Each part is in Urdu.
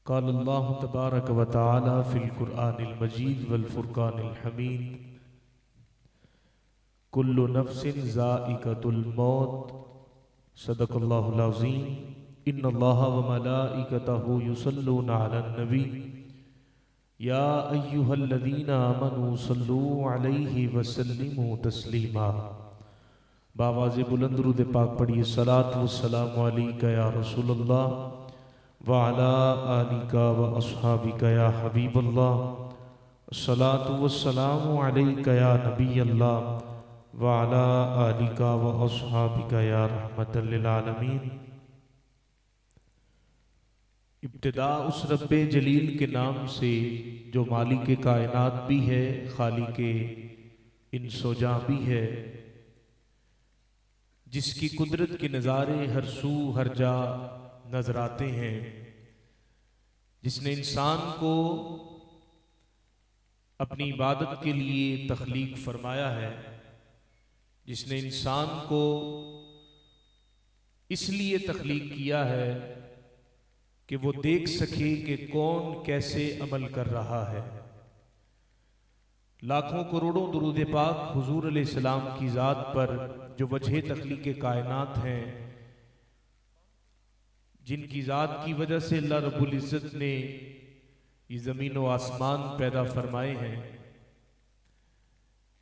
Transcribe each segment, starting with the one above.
قال اللہ تبارک و تعالی فی القرآن المجید والفرقان الحمید کل نفس ذائقۃ الموت صدق اللہ العظیم ان اللہ وملائکتہ یصلون علی النبی یا ایہا الذین آمنوا صلوا علیہ وسلموا تسلیما۔ بآواز بلند درود پاک پڑھیے صلاۃ والسلام علیکہ یا رسول اللہ وعلی آلک و اصحابک یا حبیب اللہ، الصلاۃ والسلام علیکہ یا نبی اللہ وعلی آلک و اصحابک یا رحمت للعالمین۔ ابتدا اس رب جلیل کے نام سے جو مالک کائنات بھی ہے، خالق انس و جاں بھی ہے، جس کی قدرت کے نظارے ہر سو ہر جا نظر آتے ہیں، جس نے انسان کو اپنی عبادت کے لیے تخلیق فرمایا ہے، جس نے انسان کو اس لیے تخلیق کیا ہے کہ وہ دیکھ سکے کہ کون کیسے عمل کر رہا ہے۔ لاکھوں کروڑوں درود پاک حضور علیہ السلام کی ذات پر جو وجہ تخلیق کائنات ہیں، جن کی ذات کی وجہ سے اللہ رب العزت نے یہ زمین و آسمان پیدا فرمائے ہیں۔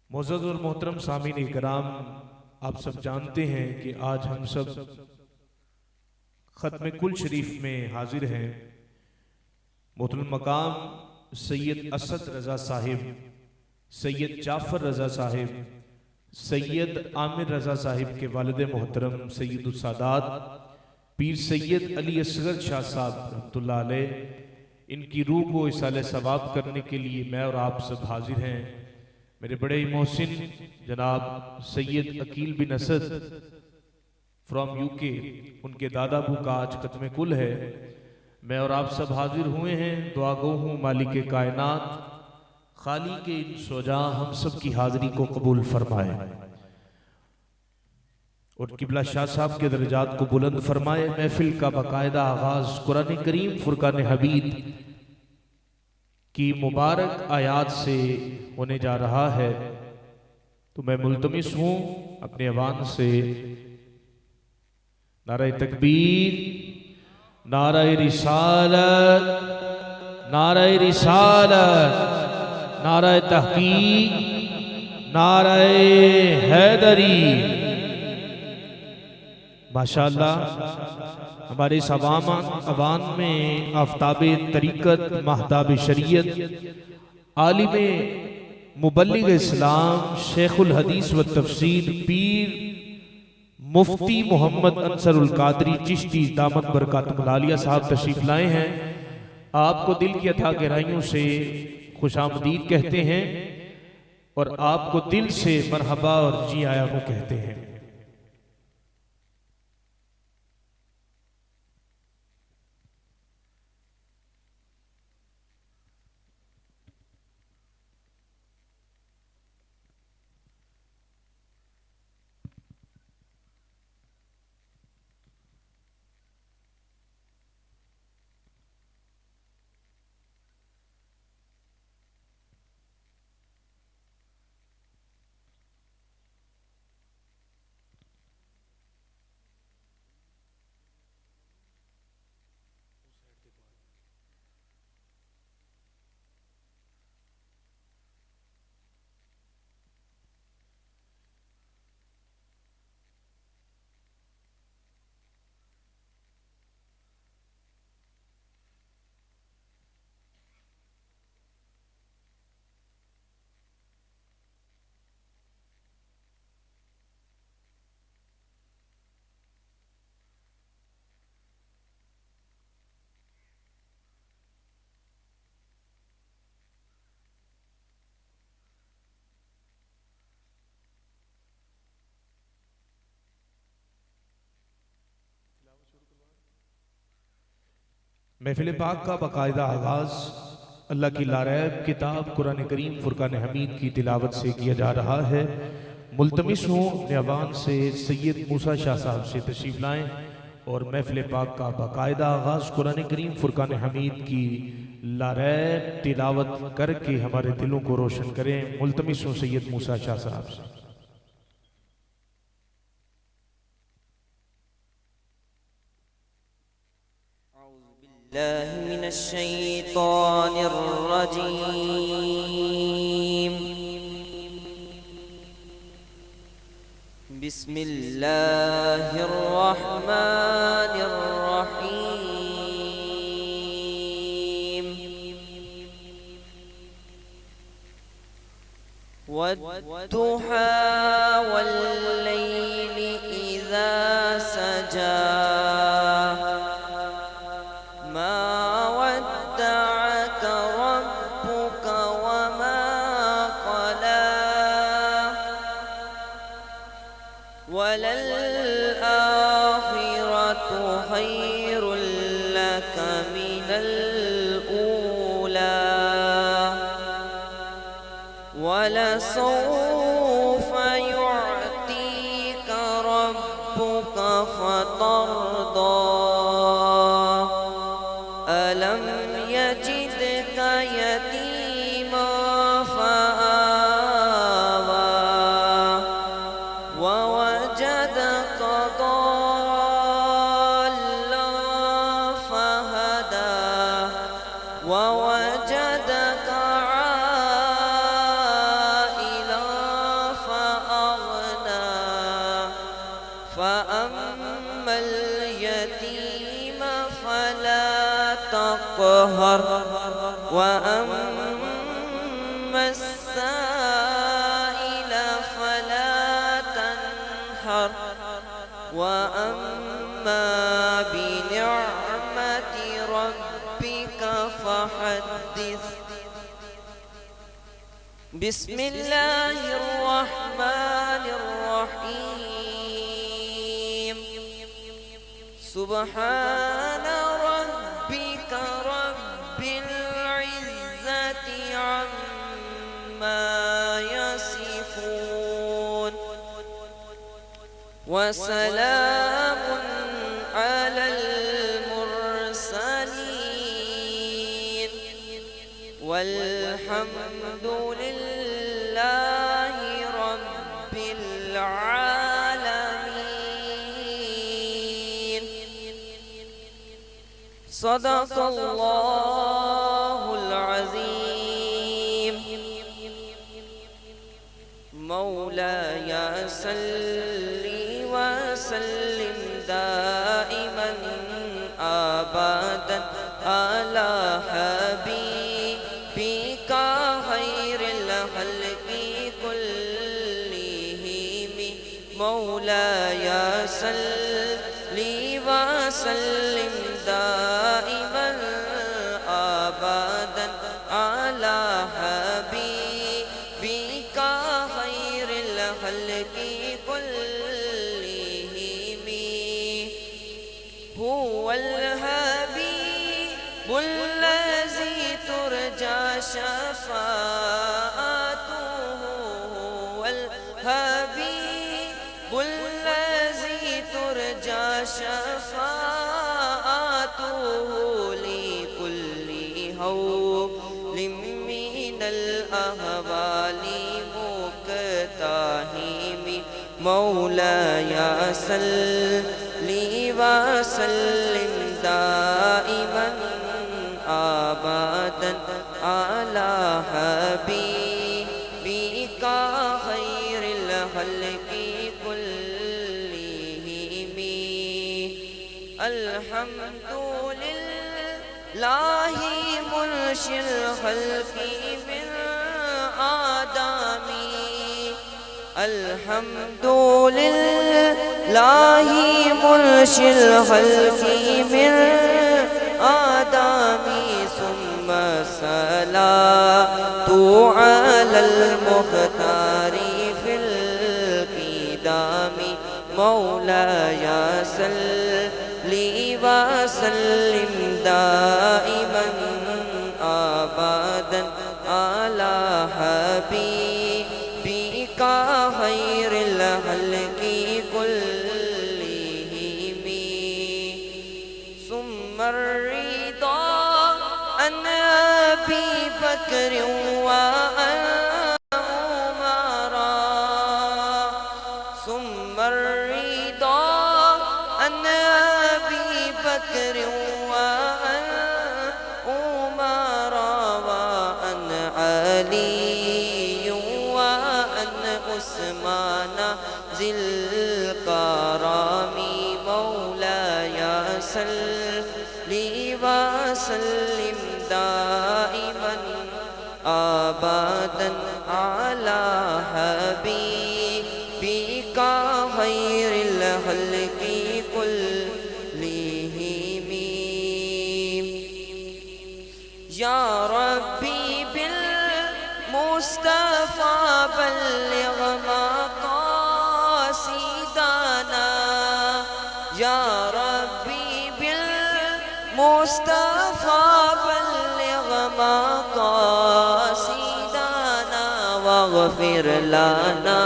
معزز اور محترم سامعین اکرام، آپ سب جانتے ہیں کہ آج ہم سب ختم کل شریف میں حاضر ہیں۔ محترم مقام سید اسد رضا صاحب، سید جعفر رضا صاحب، سید عامر رضا صاحب کے والد محترم سید السادات پیر سید علی اصغر شاہ صاحب رحمۃ اللہ علیہ، ان کی روح کو اصالہ ثواب کرنے کے لیے میں اور آپ سب حاضر ہیں۔ میرے بڑے محسن جناب سید عقیل بن اسد فرام یو کے، ان کے دادا ابو کا آج ختم کل ہے۔ میں اور آپ سب حاضر ہوئے ہیں، دعا گو ہوں مالک کائنات خالق انس و جاں ہم سب کی حاضری کو قبول فرمائے اور قبلہ شاہ صاحب کے درجات کو بلند فرمائے۔ محفل کا باقاعدہ آغاز قرآن کریم فرقان حمید کی مبارک آیات سے ہونے جا رہا ہے، تو میں ملتمس ہوں اپنے عوان سے نعرہ تکبیر، نعرہ رسالت، نعرہ رسالت، نعرہ تحقیق، نعرہ حیدری۔ ماشاءاللہ ہمارے اس عوام میں آفتاب طریقت، مہتاب شریعت، عالم مبلغ اسلام، شیخ الحدیث و تفسیر پیر مفتی محمد انصر القادری چشتی دامت برکاتہ العالیہ صاحب تشریف لائے ہیں۔ آپ کو دل کی عطا گہرائیوں سے خوش آمدید کہتے ہیں اور آپ کو دل سے مرحبا اور جی آیا ہوں کہتے ہیں۔ محفل پاک کا باقاعدہ آغاز اللہ کی لاریب کتاب قرآن کریم فرقان حمید کی تلاوت سے کیا جا رہا ہے۔ ملتمس ہوں نیابان سے سید موسیٰ شاہ صاحب سے تشریف لائیں اور محفل پاک کا باقاعدہ آغاز قرآن کریم فرقان حمید کی لارے تلاوت کر کے ہمارے دلوں کو روشن کریں. ملتمس ہوں سید موسیٰ شاہ صاحب سے. بالله من الشيطان الرجيم. بسم الله الرحمن الرحيم. والضحى والليل إذا سجى وللآخرة خير لك من الأولى ولسوف يعطيك ربك فترضى ألم يجدك يتيما فآوى ووجدك ضالا فهدى ووجدك عائلا فأغنى فأما اليتيم فلا تقهر وأما السائل فلا تنهر وأما بنعمة ربك فحدث. بسم الله الرحمن الرحيم. سبحان ربك رب العزة عما يصفون وسلام على المرسلين والحمد لله رب العالمين. صدق الله العظيم. مولاي صل وسلم دائما أبدا على حبيبك خير الخلق كلهم. مولاي صل وسلم دائما أبدا على حبيبك خير الخلق كلهم. هو الحبيب الذي ترجى شفاعته هو الحبيب الذي ترجى شفاعته لكل هول من الأهوال مقتحم. مولاي صل وسلم دائما أبدا على حبيبك خير الخلق كلهم. الحمد لله منشئ الخلق من آدم. الحمد لله منشئ الخلق من آدم. ثم الصلاة على المختار في القدام. مولاي صل وسلم دائما أبدا على حبيبك خير الخلق كلهم. الرضا عن أبي بكر وعن عمر ثم الرضا عن أبي بكر وعن عمر وعن علي وعن عثمان ذي الكرم مولاي صل وسلم دائما أبدا على حبيبك خير الخلق كلهم يا ربي بالمصطفى بلغ مقاصدنا يا ربي بالمصطفى بلغ مقاصدنا واغفر لنا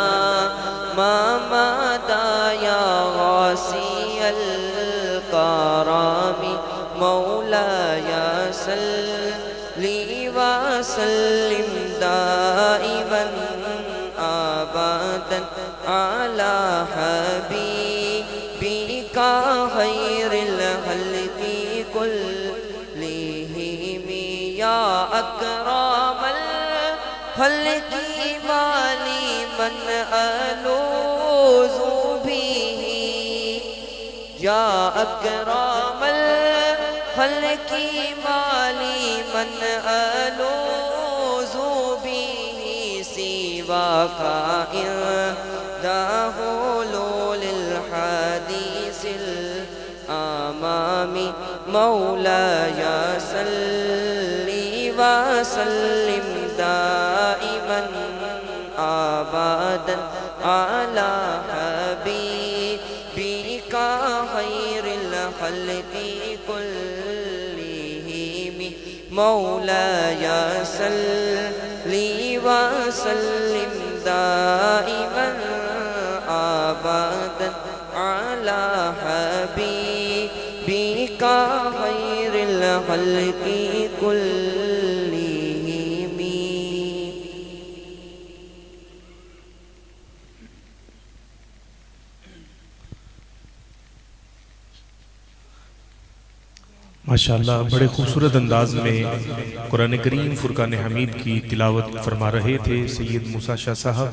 ما مضى يا غاسي الكرم مولاي صل وسلم دائما أبدا على حبيبك خير الخلق كلهم يا أكرم الخلق مالي من ألوذ به يا أكرم الخلق مالي من ألوذ به سواك عند حلول الحديث الأمام مولاي صل وسلم دائما أبدا على حبيبك خير الخلق كلهم مولاي صل وسلم دائما أبدا على حبيبك خير الخلق كلهم ماشاءاللہ بڑے خوبصورت انداز میں قرآن کریم فرقان حمید کی تلاوت فرما رہے تھے سید موسیٰ شاہ صاحب،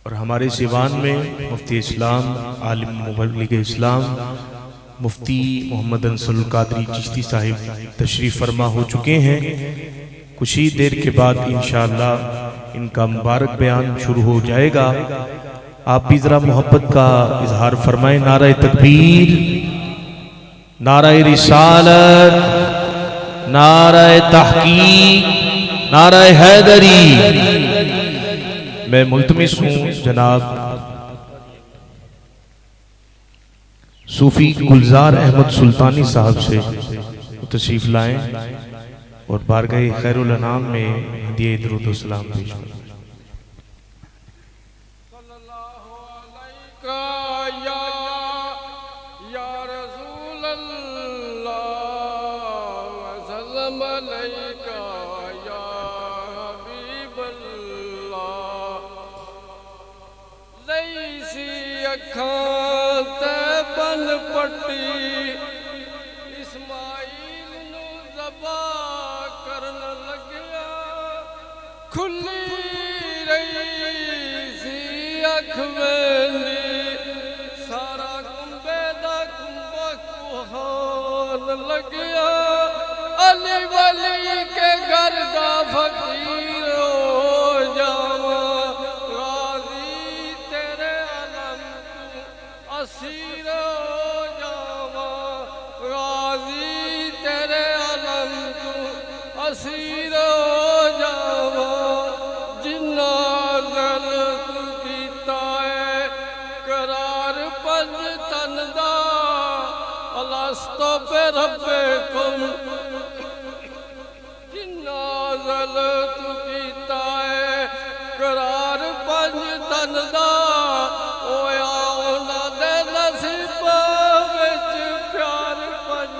اور ہمارے سیوان میں مفتی اسلام عالم مبلغ اسلام مفتی محمد انصر القادری چشتی صاحب تشریف فرما ہو چکے ہیں۔ کچھ ہی دیر کے بعد انشاءاللہ ان کا مبارک بیان شروع ہو جائے گا۔ آپ بھی ذرا محبت کا اظہار فرمائیں۔ نعرہ تکبیر، نعرہ رسالت، نعرہ تحقیق، نعرہ حیدری۔ میں ملتمس ہوں جناب صوفی گلزار احمد سلطانی صاحب سے تشریف لائیں اور بارگاہ خیر الانام میں ہدیہ درود و سلام پیش کریں۔ بن پٹی اسماعیل نو ذبح کرن لگیا، کھلی رہی سی اکھ ویلی، سارا کنبے دا کنبہ کوہان لگیا، علی ولی کے گھر دا فقیر ہو جاواں، غازی تیرے علم تو اسیر ہو جاواں، غازی تیرے علم تو اسیر ہو جاواں، جنہ دل تو کیتا ہے قرار پنج تن دا، الستو پہ ربکم، جنہ دل تو کیتا ہے قرار پنج تن دا، اویا اونا دے نصیب وچ پیار پنج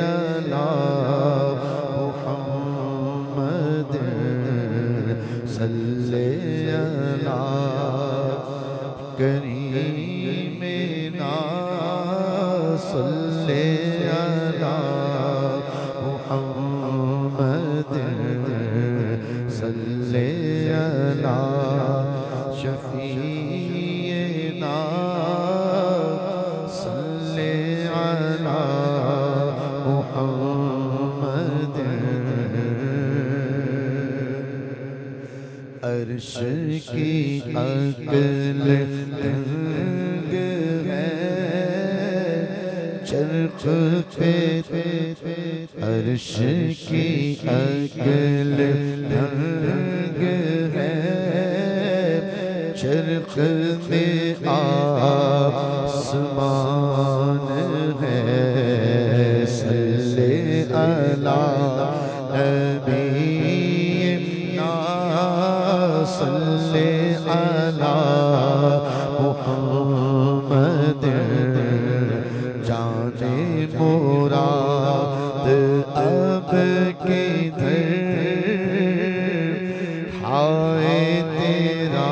علی محمد صلی علی کریمنا صلی علی محمد صلی علی شفیعنا صلی علی محمد عرش کی عقل تنگ ہے چرخ پہ عرش کی عقل تنگ ہے چرخ میں آسمان ہے صلی علی نبینا صلی علی محمد جانے مراد اب کدھر ہائے تیرا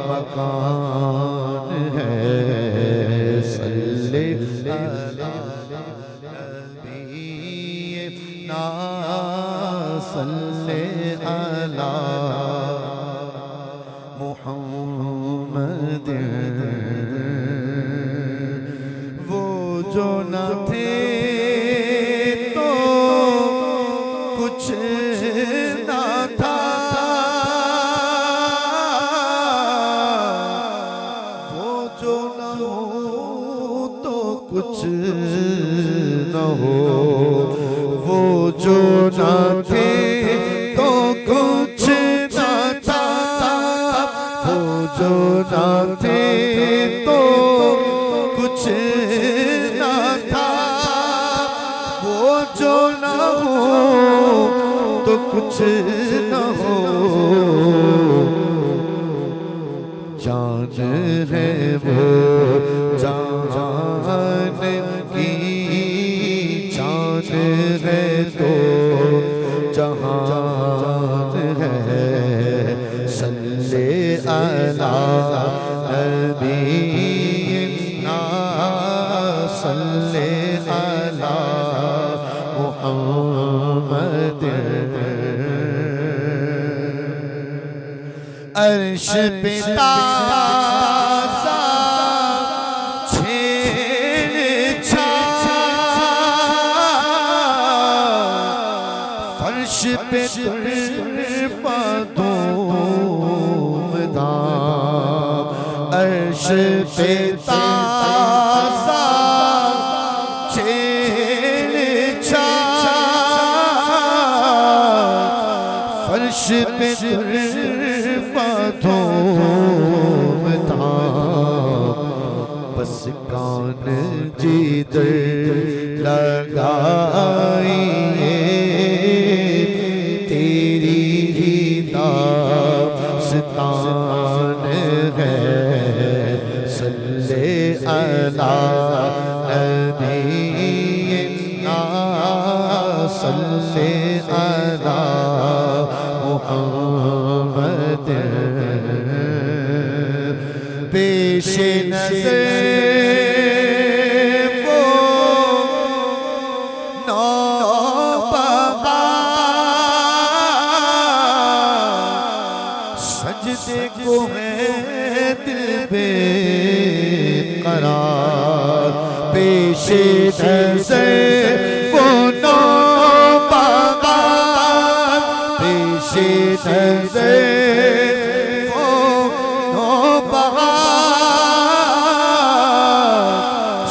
مکان ہے صلی علی نبینا صلی علی محمد وہ جو نہ تھے تو کچھ نہ تھا وہ جو نہ ہو تو کچھ نہ ہو وہ جو نہ تھے تو کچھ نہ تھا وہ جو نہ تھے تو کچھ نہ تھا وہ جو نہ ہو تو کچھ نہ ہو جان ہے وہ جان کی جان ہے تو جہان ہے صلی علی نبینا صلی علی محمد عرش پہ تازہ چھیڑ چھاؤ فرش پہ طرفہ دوم دام عرش پہ تازہ چھیڑ چھاؤ فرش پہ دوم دام بس کان جدھر لگائیے تیری ہی داستان ہے صلی علی نبینا صلی علی محمد پیش نظر وہ نوبہار سجدے کو ہے دل بے قرار پیش نظر وہ نوبہار پیش نظر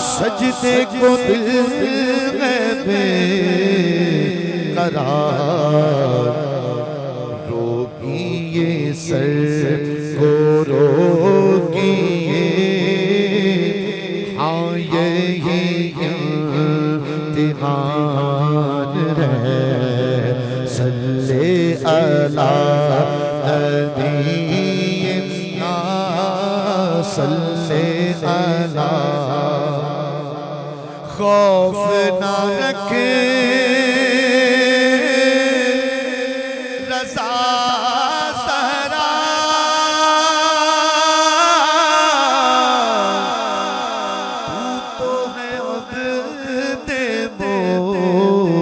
سجدے کو دل ہے بے قرار روکیے سر کو روکیے ہاں یہی امتحان ہے صلی علی نبینا صلی علی خوف نہ رکھے رضا زہرا تو ہے عبد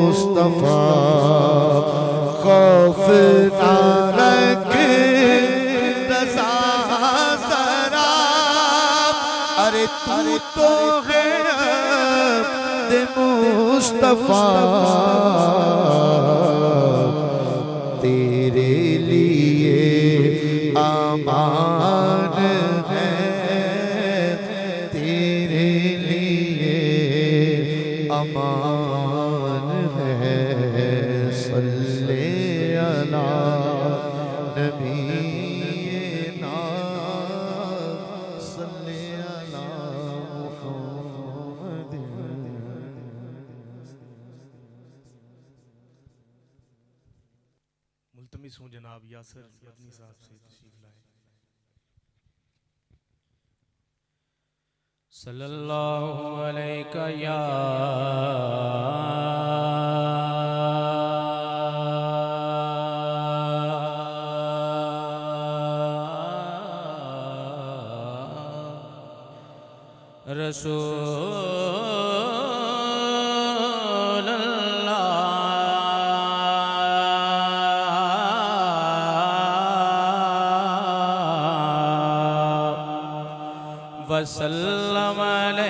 مصطفیٰ خوف نہ رکھے رضا زہرا ارے تو ہے عبد مصطفیٰ تیرے لیے امان ہے تیرے لیے امان ہے صلی علی نبینا صلی علی محمد ملتمس ہوں جناب یاسر مدنی صاحب سے تشریف لائیں. صلی اللہ علیہ یا رسول اللہ وسلم علیک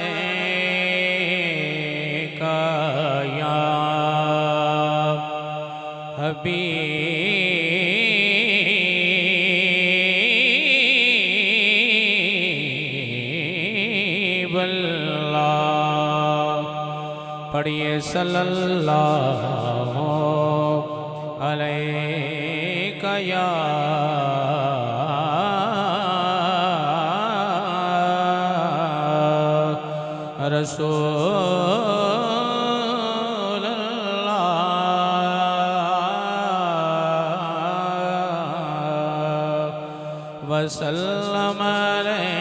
یا حبیب اللہ. پڑھیے صلی اللہ علیک یا رسول اللہ وسلم علیک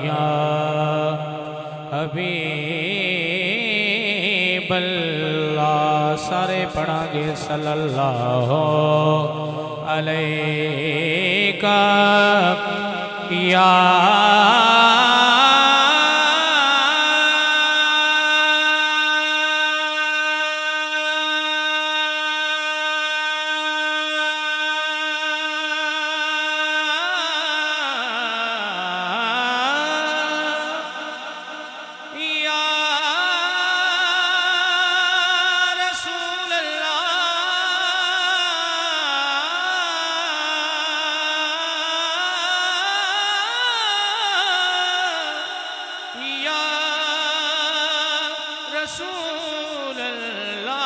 یا حبیب اللہ. سارے پڑھیں گے صلی اللہ علیک یا رسول اللہ.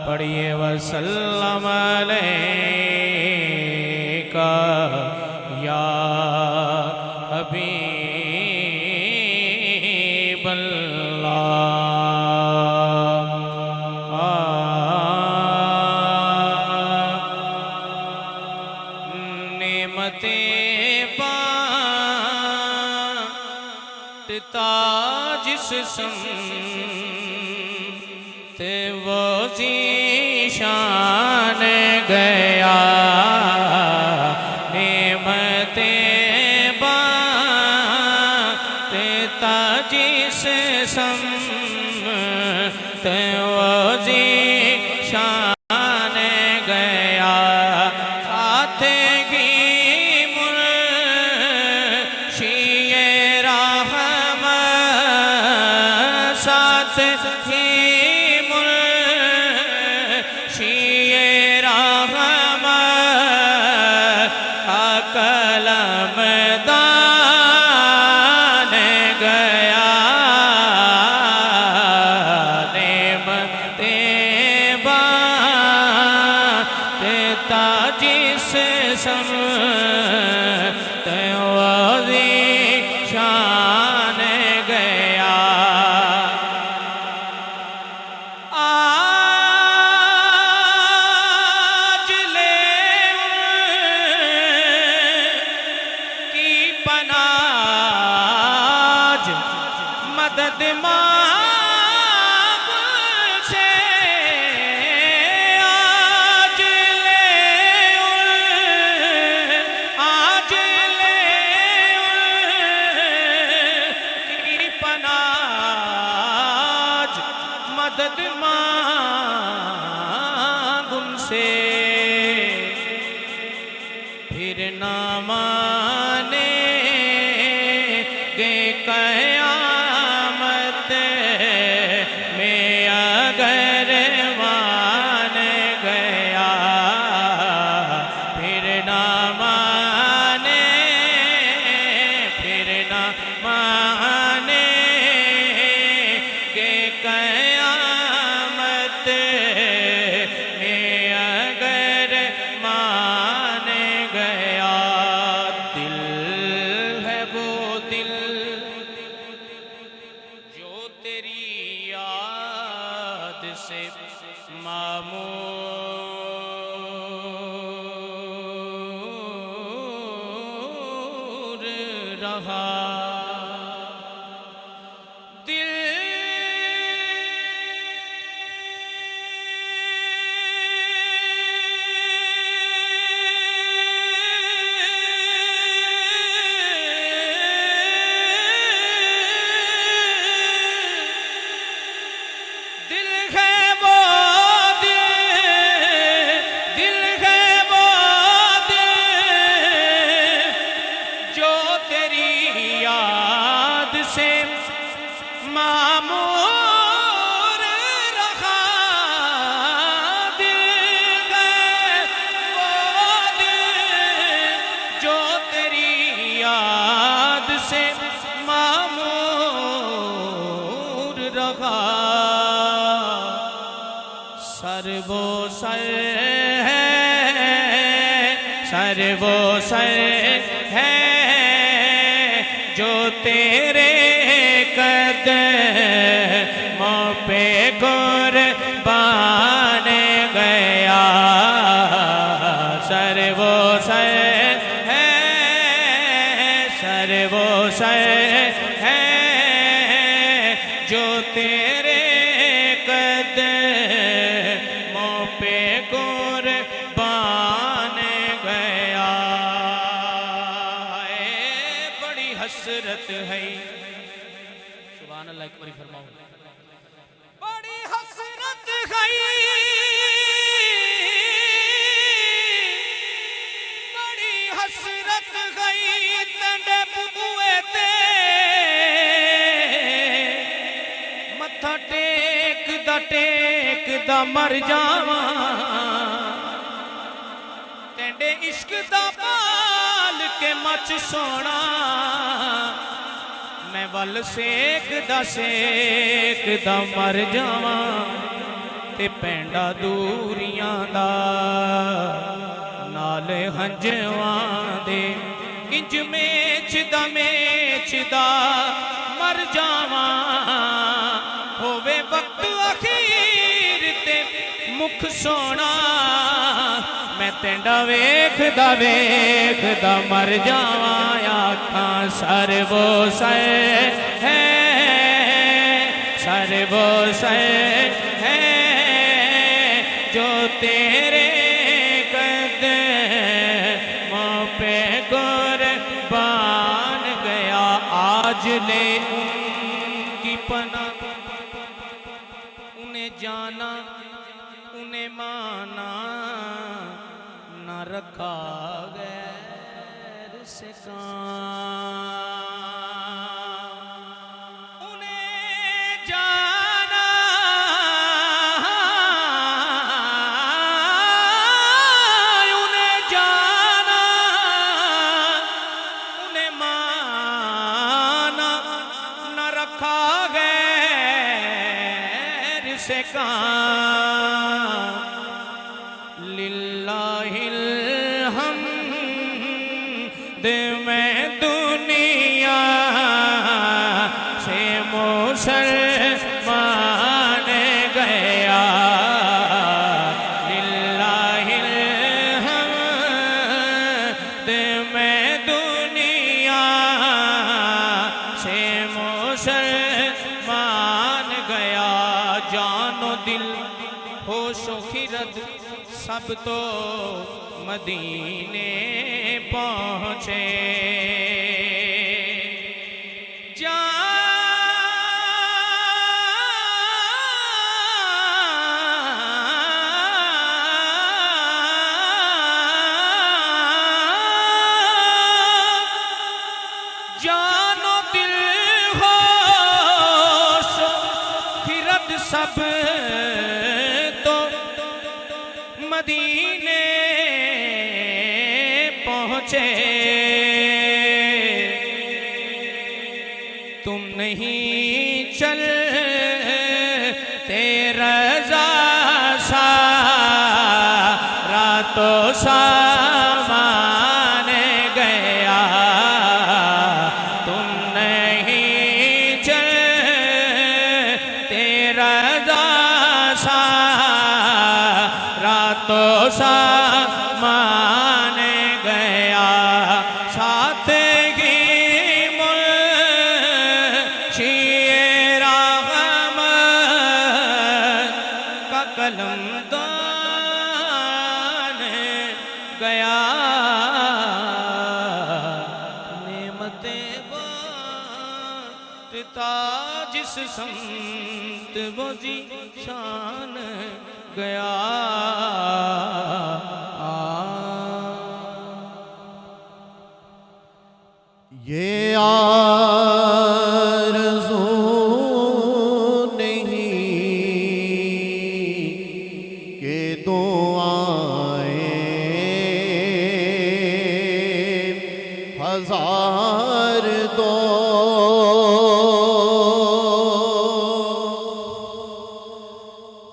پڑھیے وسلم علیک یا حبیب اللہ. جس سمت وہ ذیشان گیا نعمتیں بانٹتا جس سمت وہ ذیشان گیا ساتھ گی کلم دان گیا نعمتیں بانٹتا جس سمت وہ ذیشان گیا. آج لے مدد مانگ سے آج لے کی پناہ مدد مانگ ان سے پھر نہ مانیں گے قیامت میں اگر مان گیا پھر نہ مانیں گے قیامت میں اگر مان گیا دل ہے وہ دل جو تیری یاد سے معمور رہا معمور رہا دل ہے وہ دل جو تیری یاد سے معمور رہا سر وہ سر ہے جو تیرے قدموں پہ قربان گیا سر وہ سر ہے جو تیرے قدموں پہ قربان گیا بڑی حسرت ہے سبحان اللہ ایک باری فرماؤ بڑی حسرت ہے بڑی حسرت ہے تنڈے بوئے تے متھا ٹیک دا مر جاواں تینڈے عشق دا پال کے مچ سونا میں ول سیک دا مر جاواں تے پینڈا دوریاں دا نال ہنجواں دے انج میچ دا مر جاواں ہووے وقت اخیر تے مکھ سونا میں تینڈا ویکھ دا مر جاواں آکھاں سر وہ ہے جو تیرے قدموں پہ قربان گیا آج لے ان کی پناہ انہیں جانا انہیں مانا نہ رکھا غیر سے کام انہیں جانا انہیں مانا نہ رکھا غیر سے کام للہ الحمد میں دنیا سے مسلمان گیا للہ الحمد میں دنیا سے مسلمان ہوش و خرد سب تو مدینے پہنچے جان و دل ہوش و خرد سب تو مدینے پہنچے تم نہیں چلتے رضا سارا تو سامان گیا تم نہیں چلتے رضا سارا تو سامان گیا ساتھ ہی منشی رحمت کا قلم دان گیا نعمتیں بانٹتا جس سمت وہ ذیشان گیا یہ آرزو نہیں کہ دعائیں ہزار دو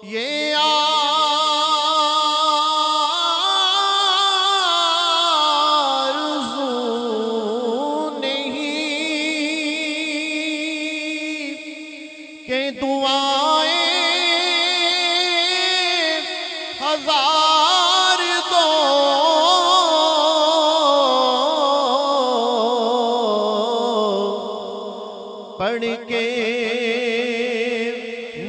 یہ کہ دعائیں ہزار دو پڑھ کے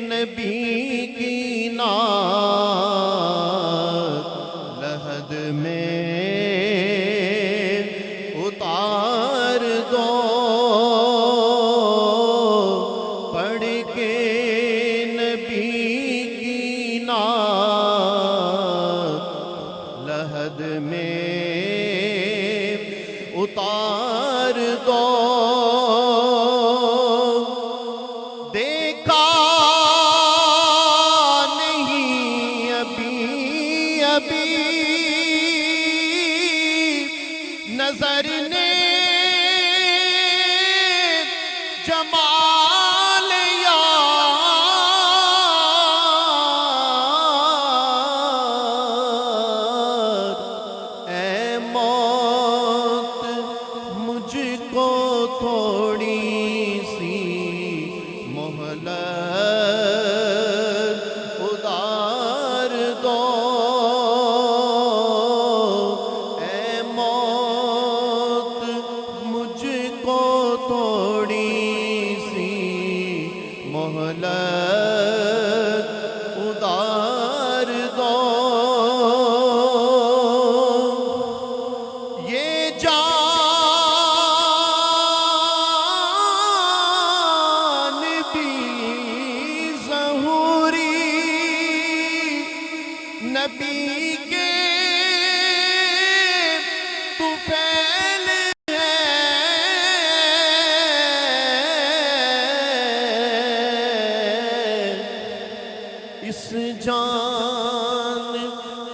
نبی کی نعت لحد میں اتار دو لحد میں اتار دو دیکھا نہیں ابھی نظر نے جمال تھوڑی سی مہلت ادار دو اے موت مجھ کو تھوڑی سی مہلت ادار دو یہ نبی کے طفیل ہے اس جان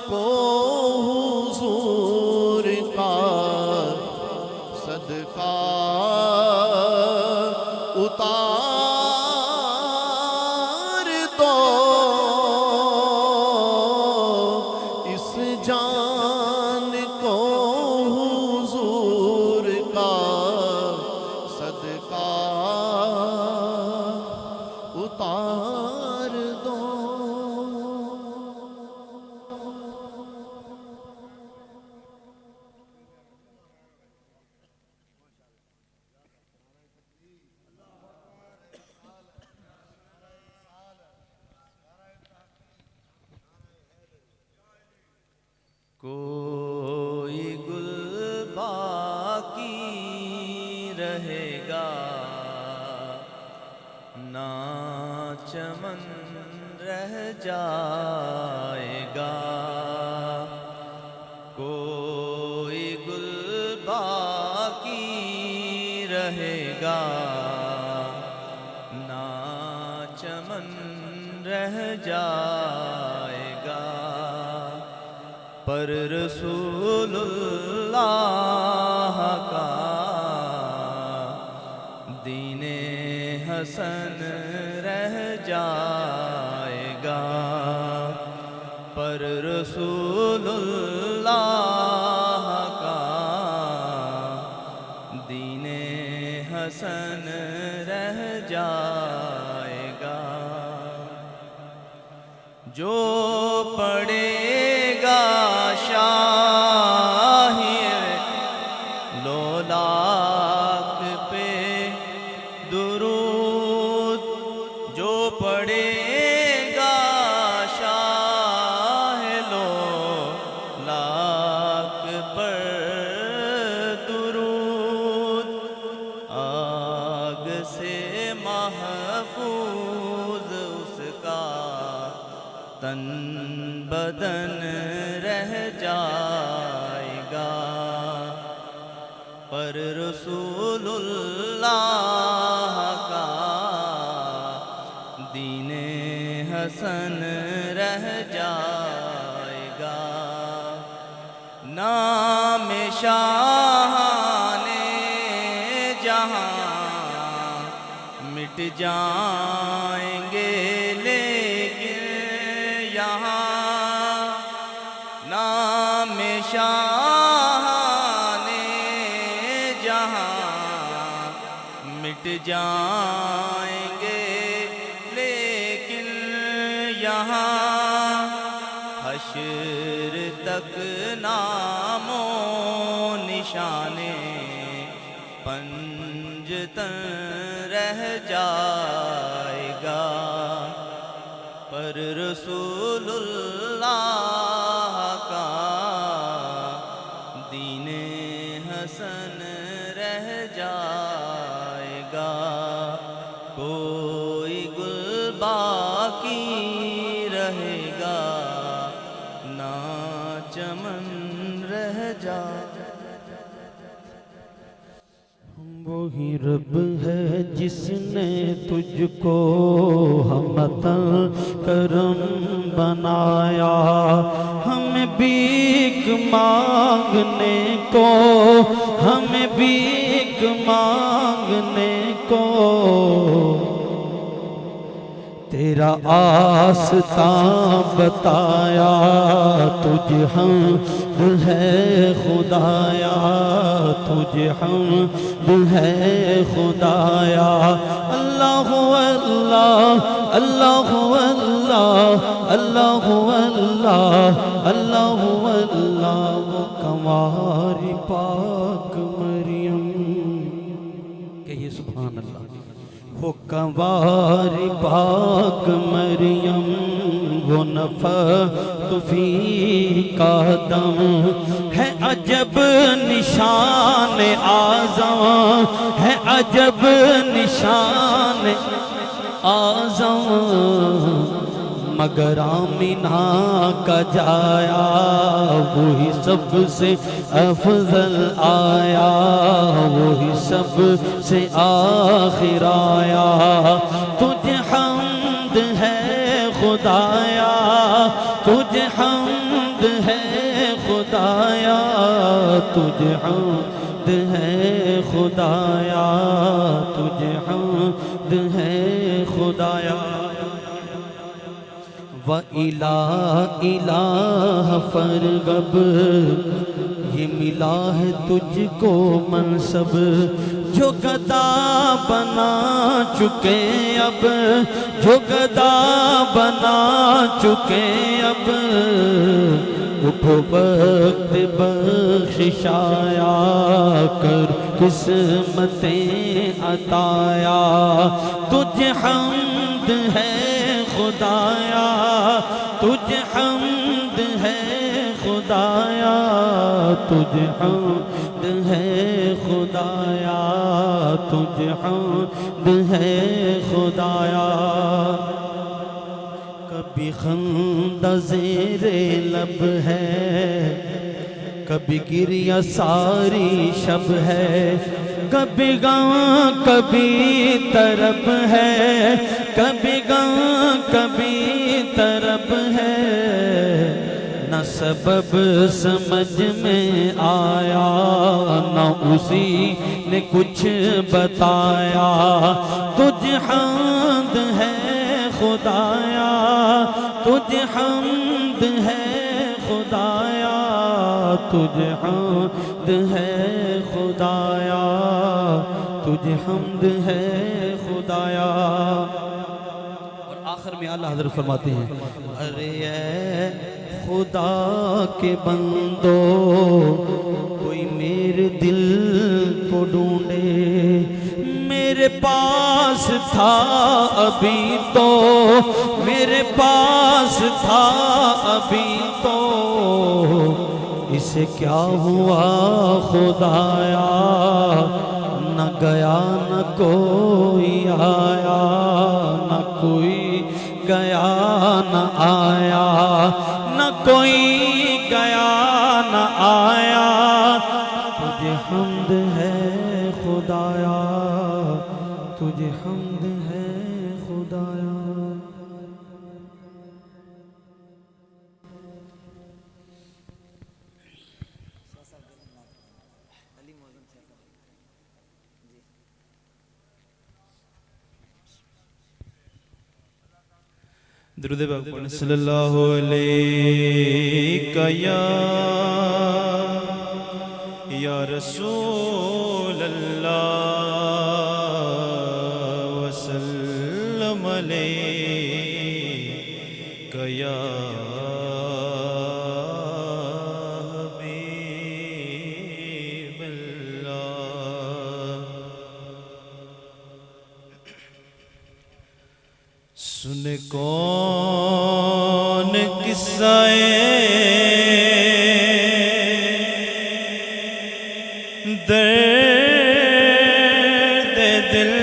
کو حضور کا صدقہ اتار دو جان کو حضور کا صدقہ اتار دو رہے گا نہ چمن رہ جائے گا کوئی گل باقی رہے گا نہ چمن رہ جائے گا پر رسول اللہ کا دین حسن رہ جائے گا پر رسول اللہ کا دین حسن رہ جائے گا جو پڑھے گا شاہی لولاک پہ درود جو پڑھے گا شاہ لولاک پر درود آگ سے محفوظ اس کا تن بدن رہ جائے گا پر رسول اللہ کا دین حسن رہ جائے گا نام شاہان جہاں مٹ جائیں گے لیکن یہاں نام شاہان جہاں مٹ جائیں گے لیکن یہاں حشر تک نام و نشانے پنجتن رہ جائے گا پر رسول اللہ کا دین حسن رہ جائے گا کوئی گل باقی رہے گا نہ چمن رہ جائے وہی رب ہے جس نے تجھ کو ہمتا کرم بنایا ہمیں بھیک مانگنے کو ہمیں بھیک مانگنے کو تیرا آستاں بتایا تجھ حمد ہے خدایا تجھ حمد ہے خدایا اللہ اللہ اللہ اللہ اللہ اللہ اللہ اللہ کنواری پاک مریم کہیے سبحان اللہ وہ کنواری پاک مریم وہ نفخت فی کا دم ہے عجب نشان اعظم ہے عجب نشان اعظم مگر آمینہ کا جایا وہی سب سے افضل آیا وہی سب سے آخر آیا تجھے حمد ہے خدایا تجھے حمد ہے خدایا تجھے حمد ہے خدایا تجھے حمد ہے خدایا وَإِلَىٰ إِلَٰهَ فَارْغَب یہ ملا ہے تجھ کو منصب جو گدا بنا چکے اب جو گدا بنا چکے اب اٹھو وقت بخشش آیا کر قسمتیں عطایا تجھے حمد ہے خدایا تجھے حمد ہے خدایا تجھ حمد ہے خدایا، تجھ حمد ہے خدایا۔ کبھی خندہ زیر لب ہے، کبھی گریہ ساری شب ہے، کبھی غم کبھی طرب ہے، کبھی غم کبھی طرب ہے۔ نہ سبب سمجھ میں آیا، نہ اسی نے کچھ بتایا۔ تجھ حمد ہے خدایا، تجھ حمد ہے خدایا، تجھ حمد ہے خدایا، تجھ حمد ہے خدایا۔ اور آخر میں اعلیٰ حضرت فرماتے ہیں، ارے اے خدا کے بندو، کوئی میرے دل کو ڈھونڈے۔ میرے پاس تھا ابھی تو، میرے پاس تھا ابھی تو، اسے کیا ہوا خدایا؟ نہ گیا نہ کوئی آیا، نہ کوئی گیا نہ آیا، نہ کوئی گیا نہ آیا۔ تجھے حمد ہے خدایا، تجھے حمد ہے خدایا۔ درود پاک پڑھیں۔ صلی اللہ علیہ یا رسول اللہ وسلم علیہ یا حبیب اللہ۔ سن کون قصہ درد دل،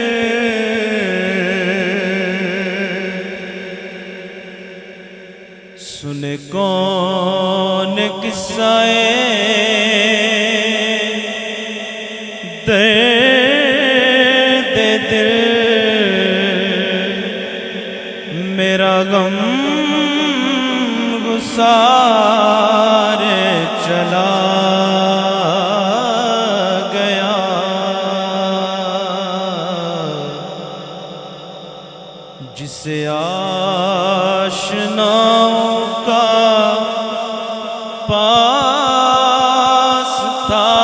سن کون قصہ درد دل، میرا غم گسار چلا گیا۔ جسے آشناؤں کا پاس تھا،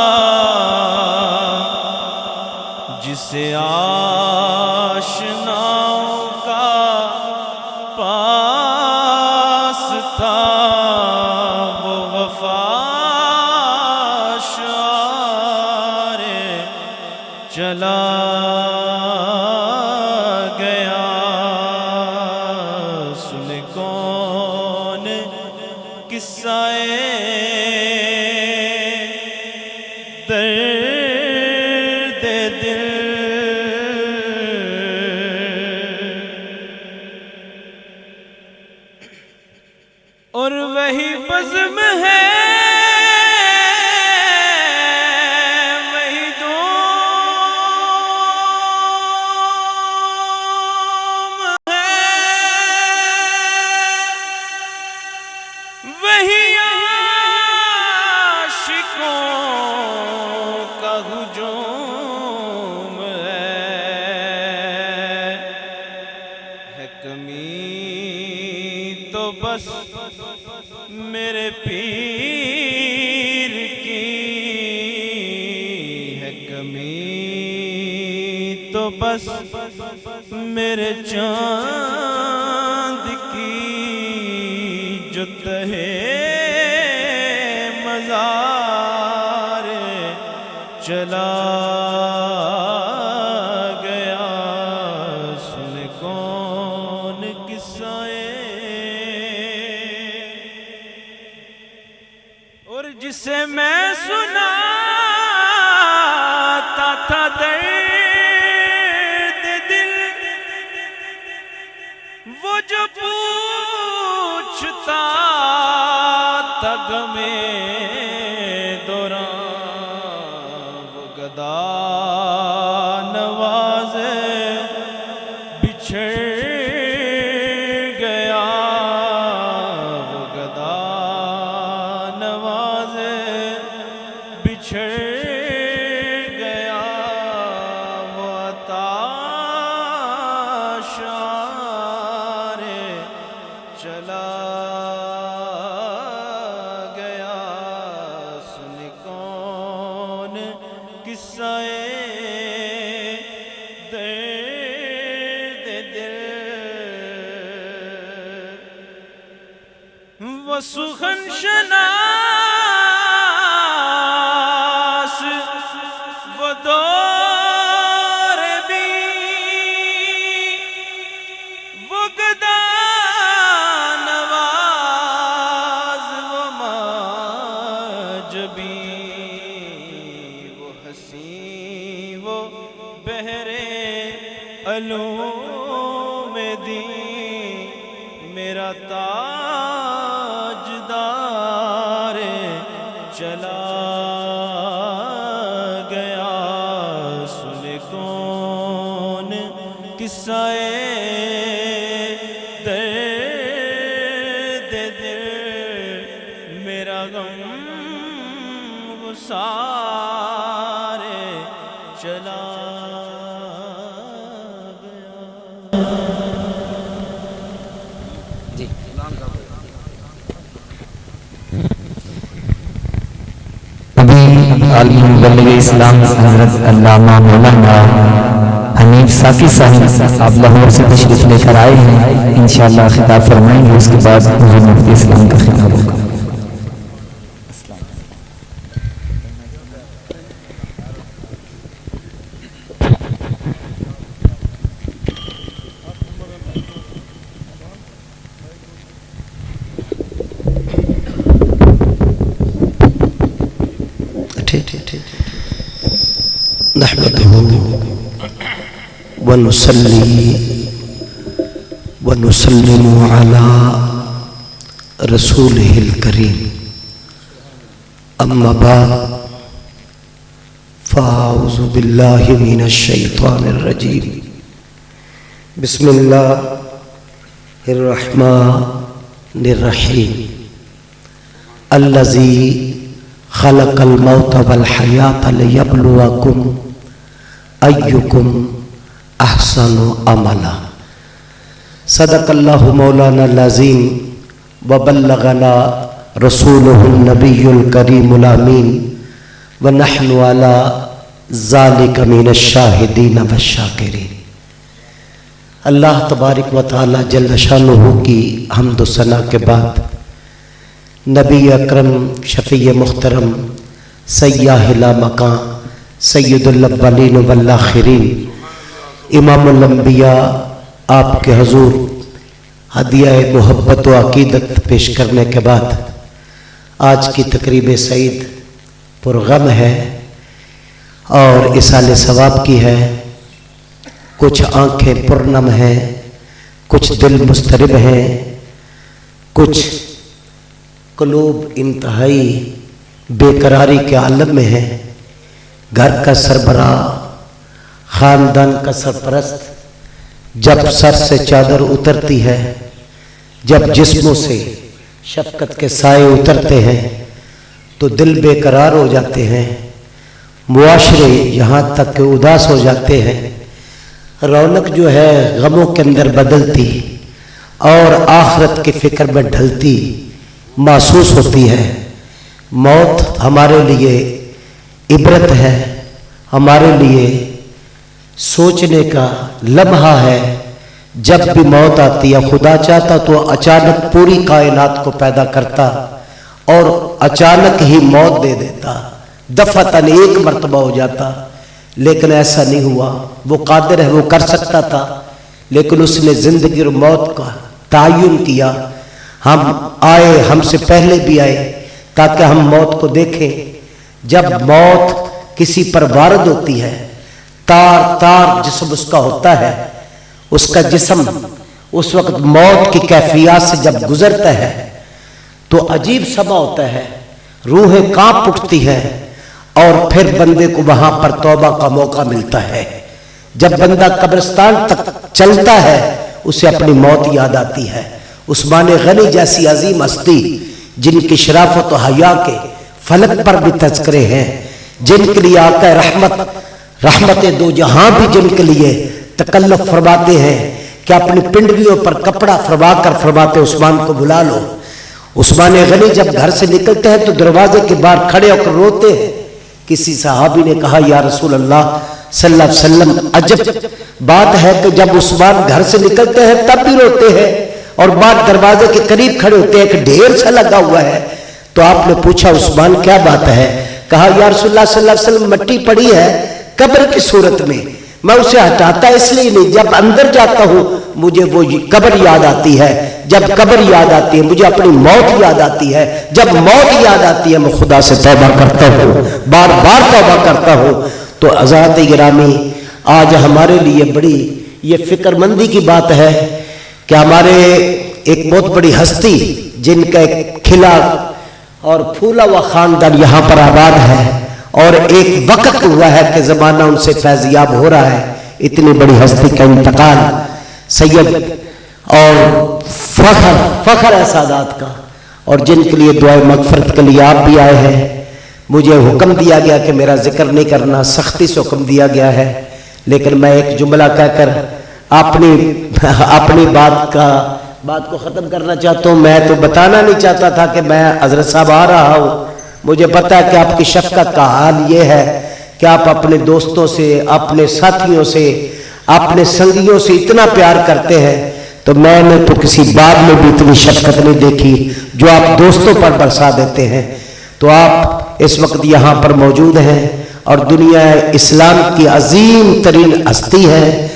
جسے آشناؤں کا پاس تھا، وہ وفا شعار چلا گیا۔ سن کون قصہ درد دل، اور وہی بزم ہے، وہی دوم ہے، وہی عاشقوں کا ہجوم ہے کمی تو بس میرے پیر کی، ہے کمی تو بس میرے چاند کی، جو تہے مزار چلا گیا۔ سن کون قصہ اور جسے میں غمِ دوران وہ گدا نواز بچھڑ گیا، وہ گدا نواز بچھڑ گیا، وہ عطا شار چلا گیا۔ سن کون قصہ درد دل، وہ سخن شناس وہ دور بھی، وہ گدا نواز وہ ماجبی، وہ حسین وہ بہرے علوم دین، میرا تاجدار چلا گیا۔ سن کون قصہ درد دل، میرا غم گسار چلا عالم مبلغ اسلام حضرت علامہ مولانا حنیف صافی صاحب آپ لاہور سے تشریف لے کر آئے ہیں، انشاءاللہ خطاب فرمائیں گے، اس کے بعد حضور مفتی اسلام کا خطاب ہوگا۔ نحمده ونصلي ونسلم على رسوله الكريم، أما بعد فأعوذ بالله من الشيطان الرجيم، بسم الله الرحمن الرحيم، الذي خلق الموت والحیات لیبلوکم ایکم احسن عملا۔ صدق اللہ مولانا العظیم وبلغنا رسولہ النبی الکریم الامین ونحن علی ذالک من الشاہدین والشاکرین۔ اللہ تبارک و تعالی جل شانہ کی حمد و ثنا کے بعد نبی اکرم شفیع محترم سیاہ لا مکان سید الاولین والآخرین امام الانبیاء آپ کے حضور ہدیہ محبت و عقیدت پیش کرنے کے بعد آج کی تقریب سعید پرغم ہے اور اصال ثواب کی ہے۔ کچھ آنکھیں پرنم ہیں، کچھ دل مضطرب ہیں، کچھ قلوب انتہائی بے قراری کے عالم میں ہے۔ گھر کا سربراہ، خاندان کا سرپرست جب سر سے چادر اترتی ہے، جب جسموں سے شفقت کے سائے اترتے ہیں تو دل بے قرار ہو جاتے ہیں، معاشرے یہاں تک کہ اداس ہو جاتے ہیں، رونق جو ہے غموں کے اندر بدلتی اور آخرت کی فکر میں ڈھلتی محسوس ہوتی ہے۔ موت ہمارے لیے عبرت ہے، ہمارے لیے سوچنے کا لمحہ ہے۔ جب بھی موت آتی ہے، خدا چاہتا تو اچانک پوری کائنات کو پیدا کرتا اور اچانک ہی موت دے دیتا، دفعتاً ایک مرتبہ ہو جاتا، لیکن ایسا نہیں ہوا۔ وہ قادر ہے، وہ کر سکتا تھا، لیکن اس نے زندگی اور موت کا تعین کیا۔ ہم آئے، ہم سے پہلے بھی آئے تاکہ ہم موت کو دیکھیں۔ جب موت کسی پر وارد ہوتی ہے، تار تار جسم اس کا ہوتا ہے، اس کا جسم اس وقت موت کی کیفیات سے جب گزرتا ہے تو عجیب سما ہوتا ہے، روحیں کانپ اٹھتی ہے، اور پھر بندے کو وہاں پر توبہ کا موقع ملتا ہے۔ جب بندہ قبرستان تک چلتا ہے اسے اپنی موت یاد آتی ہے۔ عثمان غنی جیسی عظیم ہستی جن کی شرافت و حیا کے فلک پر بھی تذکرے ہیں، جن کے لیے آقا رحمت دو جہاں بھی جن کے لیے تکلف فرماتے ہیں کہ اپنی پنڈلیوں پر کپڑا فرما کر فرماتے عثمان کو بلا لو۔ عثمان غنی جب گھر سے نکلتے ہیں تو دروازے کے باہر کھڑے ہو کر روتے ہیں۔ کسی صحابی نے کہا یا رسول اللہ صلی اللہ علیہ وسلم، عجب بات ہے کہ جب عثمان گھر سے نکلتے ہیں تب بھی روتے ہیں، اور بعد دروازے کے قریب کھڑے ہوتے ہیں کہ ڈھیر سا لگا ہوا ہے۔ تو آپ نے پوچھا عثمان کیا بات ہے؟ کہا یا رسول اللہ صلی اللہ علیہ وسلم، مٹی پڑی ہے قبر کی صورت میں اسے ہٹاتا اس لیے نہیں، جب اندر جاتا ہوں مجھے وہ قبر یاد آتی ہے، جب قبر یاد آتی ہے مجھے اپنی موت یاد آتی ہے، جب موت یاد آتی ہے میں خدا سے توبہ کرتا ہوں، بار بار توبہ کرتا ہوں۔ تو حضرات گرامی، آج ہمارے لیے بڑی یہ فکر مندی کی بات ہے کہ ہمارے ایک بہت بڑی ہستی جن کا ایک کھلا اور پھولا ہوا خاندان یہاں پر آباد ہے، اور ایک وقت ہوا ہے کہ زمانہ ان سے فیضیاب ہو رہا ہے، اتنی بڑی ہستی کا انتقال، سید اور فخر ہے سادات کا، اور جن کے لیے دعائے مغفرت کے لیے آپ بھی آئے ہیں۔ مجھے حکم دیا گیا کہ میرا ذکر نہیں کرنا، سختی سے حکم دیا گیا ہے، لیکن میں ایک جملہ کہہ کر اپنی بات کو ختم کرنا چاہتا ہوں۔ میں تو بتانا نہیں چاہتا تھا کہ میں حضرت صاحب آ رہا ہوں، مجھے پتا ہے کہ آپ کی شفقت کا حال یہ ہے کہ آپ اپنے دوستوں سے، اپنے ساتھیوں سے، اپنے سنگیوں سے اتنا پیار کرتے ہیں، تو میں نے تو کسی بات میں بھی اتنی شفقت نہیں دیکھی جو آپ دوستوں پر برسا دیتے ہیں۔ تو آپ اس وقت یہاں پر موجود ہیں اور دنیا اسلام کی عظیم ترین ہستی ہے،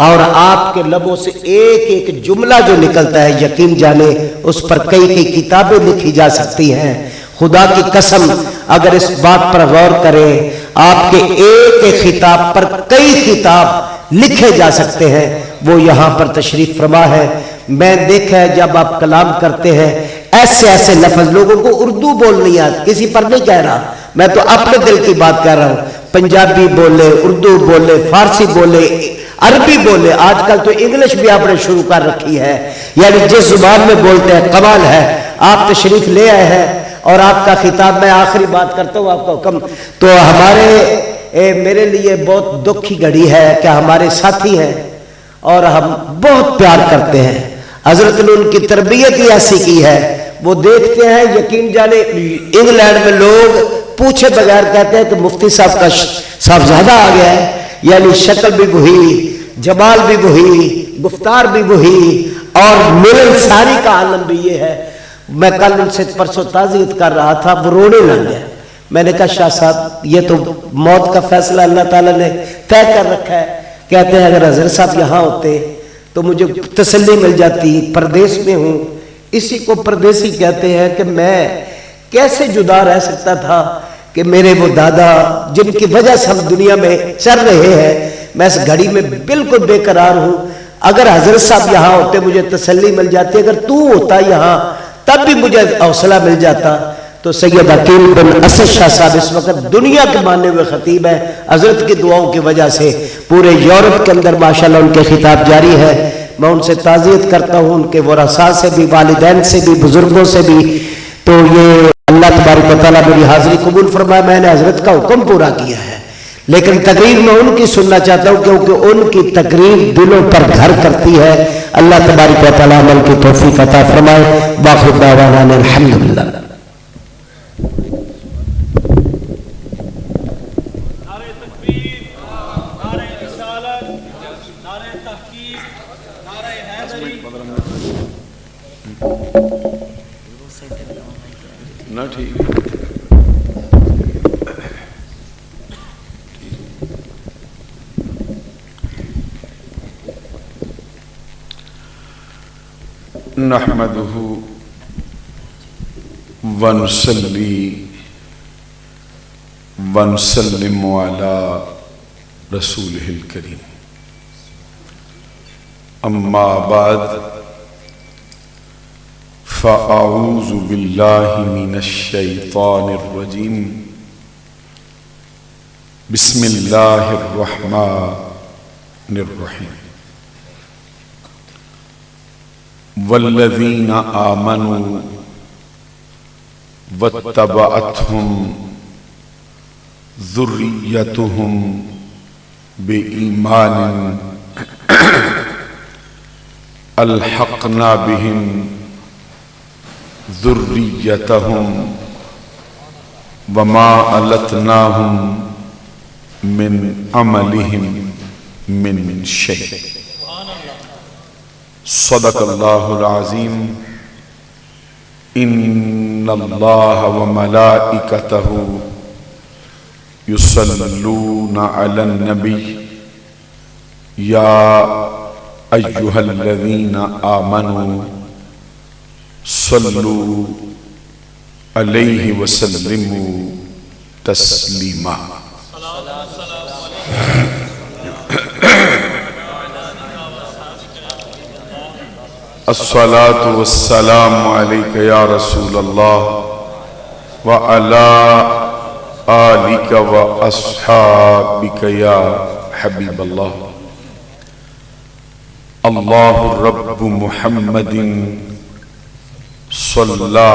اور آپ کے لبوں سے ایک ایک جملہ جو نکلتا ہے یقین جانے اس پر کئی کتابیں لکھی جا سکتی ہیں۔ خدا کی قسم اگر اس بات پر غور کریں، آپ کے ایک ایک خطاب پر کئی خطاب لکھے جا سکتے ہیں، وہ یہاں پر تشریف فرما ہے۔ میں دیکھا ہے جب آپ کلام کرتے ہیں ایسے لفظ، لوگوں کو اردو بول نہیں آتی، کسی پر نہیں کہہ رہا، میں تو اپنے دل کی بات کہہ رہا ہوں، پنجابی بولے، اردو بولے، فارسی بولے، عربی بولے، آج کل تو انگلش بھی آپ نے شروع کر رکھی ہے، یعنی جس زبان میں بولتے ہیں کمال ہے۔ آپ تشریف لے آئے ہیں اور آپ کا خطاب، میں آخری بات کرتا ہوں آپ کا حکم، تو میرے لیے بہت دکھ کی گھڑی ہے کہ ہمارے ساتھی ہیں اور ہم بہت پیار کرتے ہیں، حضرت نے ان کی تربیت ہی ایسی کی ہے، وہ دیکھتے ہیں یقین جانے انگلینڈ میں لوگ پوچھے بغیر کہتے ہیں کہ مفتی صاحب کا صاحبزادہ آ گیا ہے، یعنی شکل بھی وہی، جمال بھی وہی، گفتار بھی وہی، اور ملن ساری کا عالم بھی یہ ہے۔ میں کل ان سے پرسوں تعزیت کر رہا تھا، وہ رونے لگ گیا۔ میں نے کہا شاہ صاحب یہ تو موت کا فیصلہ اللہ تعالیٰ نے طے کر رکھا ہے، کہتے ہیں اگر حضرت صاحب یہاں ہوتے تو مجھے تسلی مل جاتی، پردیس میں ہوں، اسی کو پردیسی کہتے ہیں کہ میں کیسے جدا رہ سکتا تھا کہ میرے وہ دادا جن کی وجہ سے ہم دنیا میں چل رہے ہیں، میں اس گھڑی میں بالکل بے قرار ہوں۔ اگر حضرت صاحب یہاں ہوتے مجھے تسلی مل جاتی، اگر تو ہوتا یہاں تب بھی مجھے حوصلہ مل جاتا۔ تو سید عقیل بن اسد شاہ صاحب اس وقت دنیا کے ماننے ہوئے خطیب ہیں، حضرت کی دعاؤں کی وجہ سے پورے یورپ کے اندر ماشاءاللہ ان کے خطاب جاری ہے۔ میں ان سے تعزیت کرتا ہوں، ان کے ورثاء سے بھی، والدین سے بھی، بزرگوں سے بھی۔ تو یہ اللہ تبارک و تعالیٰ میری حاضری قبول فرمائے، میں نے حضرت کا حکم پورا کیا ہے، لیکن تقریر میں ان کی سننا چاہتا ہوں کیونکہ ان کی تقریر دلوں پر گھر کرتی ہے۔ اللہ تبارک و تعالیٰ عمل کی توفیق عطا فرمائے۔ باخر دعوانا الحمدللہ۔ نہ ٹھیک نحمده ونصلي ونسلم على رسوله الكريم أما بعد فأعوذ بالله من الشيطان الرجيم بسم الله الرحمن الرحيم والذين آمنوا واتبعتهم ذريتهم بإيمان ألحقنا بهم ذريتهم وما ألتناهم من عملهم من شيء صدق الله العظيم إن الله وملائكته يصلون على النبي يا أيها الذين آمنوا صلوا عليه وسلموا تسليما الصلاة والسلام عليك يا رسول الله وعلى آلك وأصحابك يا حبيب الله الله رب محمد صلى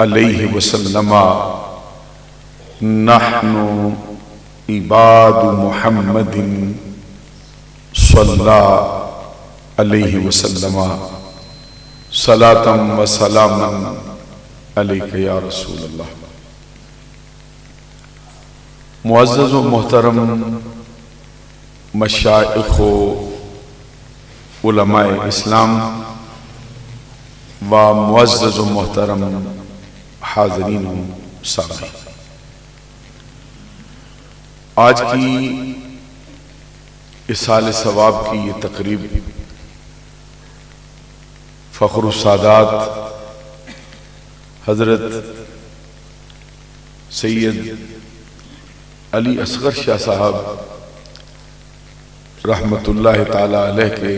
عليه وسلم نحن عباد محمد صلى عليه وسلم صلاة وسلاما عليك يا رسول الله معزز و محترم مشائخ و علماء اسلام و معزز و محترم حاضرین و سامعین، آج کی اصال ثواب کی یہ تقریب فخر السادات حضرت سید علی اصغر شاہ صاحب رحمت اللہ تعالی علیہ کے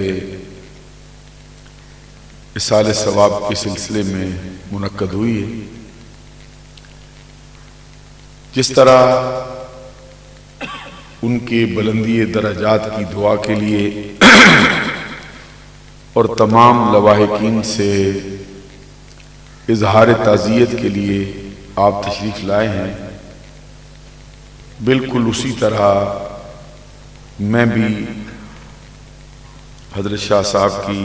اصال ثواب کے سلسلے میں منعقد ہوئی ہے۔ جس طرح ان کے بلندی درجات کی دعا کے لیے اور تمام لواحقین سے اظہار تعزیت کے لیے آپ تشریف لائے ہیں، بالکل اسی طرح میں بھی حضرت شاہ صاحب کی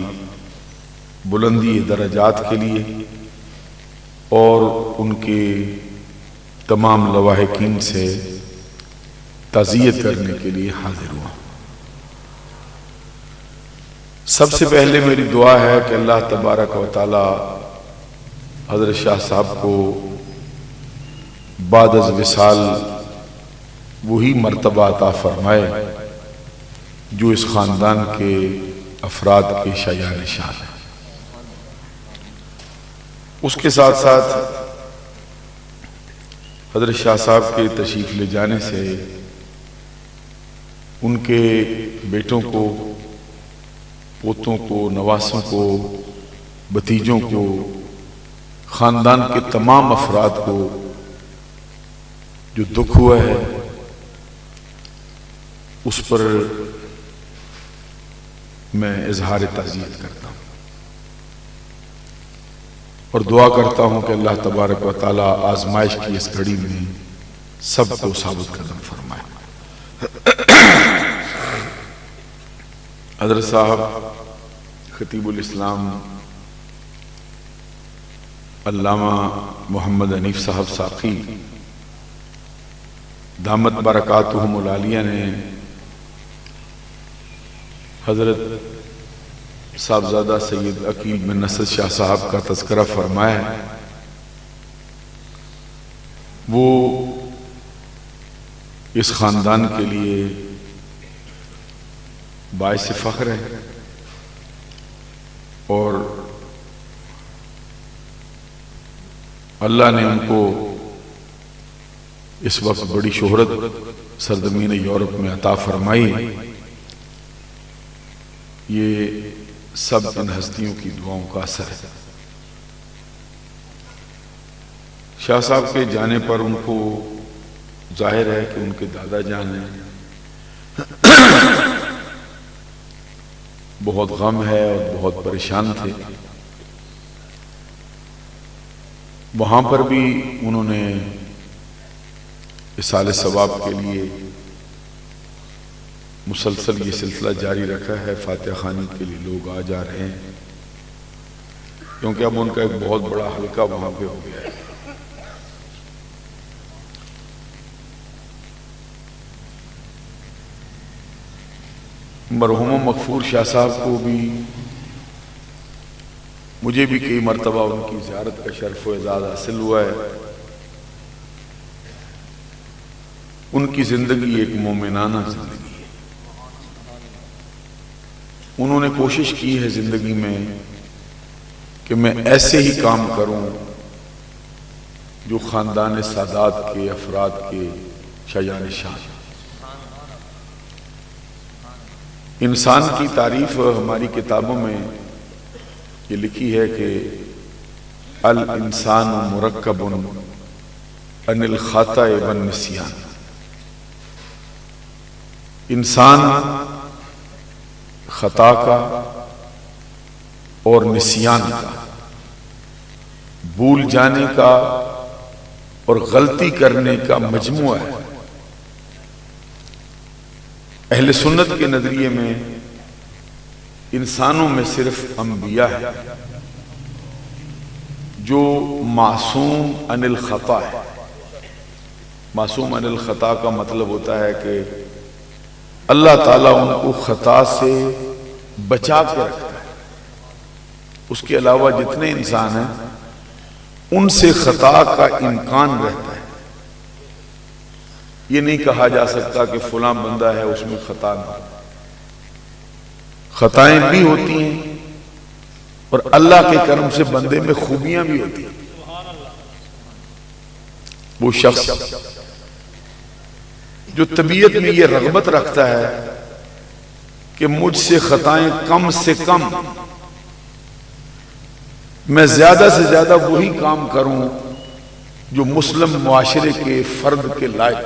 بلندی درجات کے لیے اور ان کے تمام لواحقین سے تعزیت کرنے کے لیے حاضر ہوا۔ سب سے پہلے میری دعا ہے کہ اللہ تبارک و تعالی حضرت شاہ صاحب کو بعد از وصال وہی مرتبہ عطا فرمائے جو اس خاندان کے افراد کے شایان شان ہے۔ اس کے ساتھ ساتھ حضرت شاہ صاحب کے تشریف لے جانے سے ان کے بیٹوں کو، پوتوں کو، نواسوں کو، بھتیجوں کو، خاندان کے تمام افراد کو جو دکھ ہوا ہے اس پر میں اظہار تعزیت کرتا ہوں اور دعا کرتا ہوں کہ اللہ تبارک و تعالی آزمائش کی اس گھڑی میں سب کو ثابت قدم فرمائے۔ حضرت صاحب خطیب الاسلام علامہ محمد حنیف صاحب ساقی دامت برکاتہم العالیہ نے حضرت صاحبزادہ سید عقیل بن نصر شاہ صاحب کا تذکرہ فرمایا ہے۔ وہ اس خاندان کے لیے باعث فخر ہے اور اللہ نے ان کو اس وقت بڑی شہرت سرزمین یورپ میں عطا فرمائی۔ یہ سب ان ہستیوں کی دعاؤں کا اثر ہے۔ شاہ صاحب کے جانے پر ان کو ظاہر ہے کہ ان کے دادا جان ہیں، بہت غم ہے اور بہت پریشان تھے. وہاں پر بھی انہوں نے اصال ثواب کے لیے مسلسل یہ سلسلہ جاری رکھا ہے. فاتحہ خوانی کے لیے لوگ آ جا رہے ہیں کیونکہ اب ان کا ایک بہت بڑا حلقہ وہاں پہ ہو گیا ہے. مرحوم مغفور شاہ صاحب کو بھی، مجھے بھی کئی مرتبہ ان کی زیارت کا شرف و اعزاز حاصل ہوا ہے. ان کی زندگی ایک مومنانہ زندگی ہے. انہوں نے کوشش کی ہے زندگی میں کہ میں ایسے ہی کام کروں جو خاندان سادات کے افراد کے شایان شان. انسان کی تعریف ہماری کتابوں میں یہ لکھی ہے کہ الانسان مرکب عن الخطأ والنسیان. انسان خطا کا اور نسیان کا، بھول جانے کا اور غلطی کرنے کا مجموعہ ہے. اہل سنت کے نظریے میں انسانوں میں صرف انبیاء ہیں جو معصوم عن الخطا ہے. معصوم عن الخطا کا مطلب ہوتا ہے کہ اللہ تعالیٰ ان کو خطا سے بچا کے رکھتا ہے. اس کے علاوہ جتنے انسان ہیں ان سے خطا کا امکان رہتا ہے. یہ نہیں کہا جا سکتا کہ فلاں بندہ ہے اس میں خطا نہ. خطائیں بھی ہوتی ہیں اور اللہ کے کرم سے بندے میں خوبیاں بھی ہوتی ہیں. وہ شخص جو طبیعت میں یہ رغبت رکھتا ہے کہ مجھ سے خطائیں کم سے کم، میں زیادہ سے زیادہ وہی کام کروں جو مسلم معاشرے کے فرد کے لائق،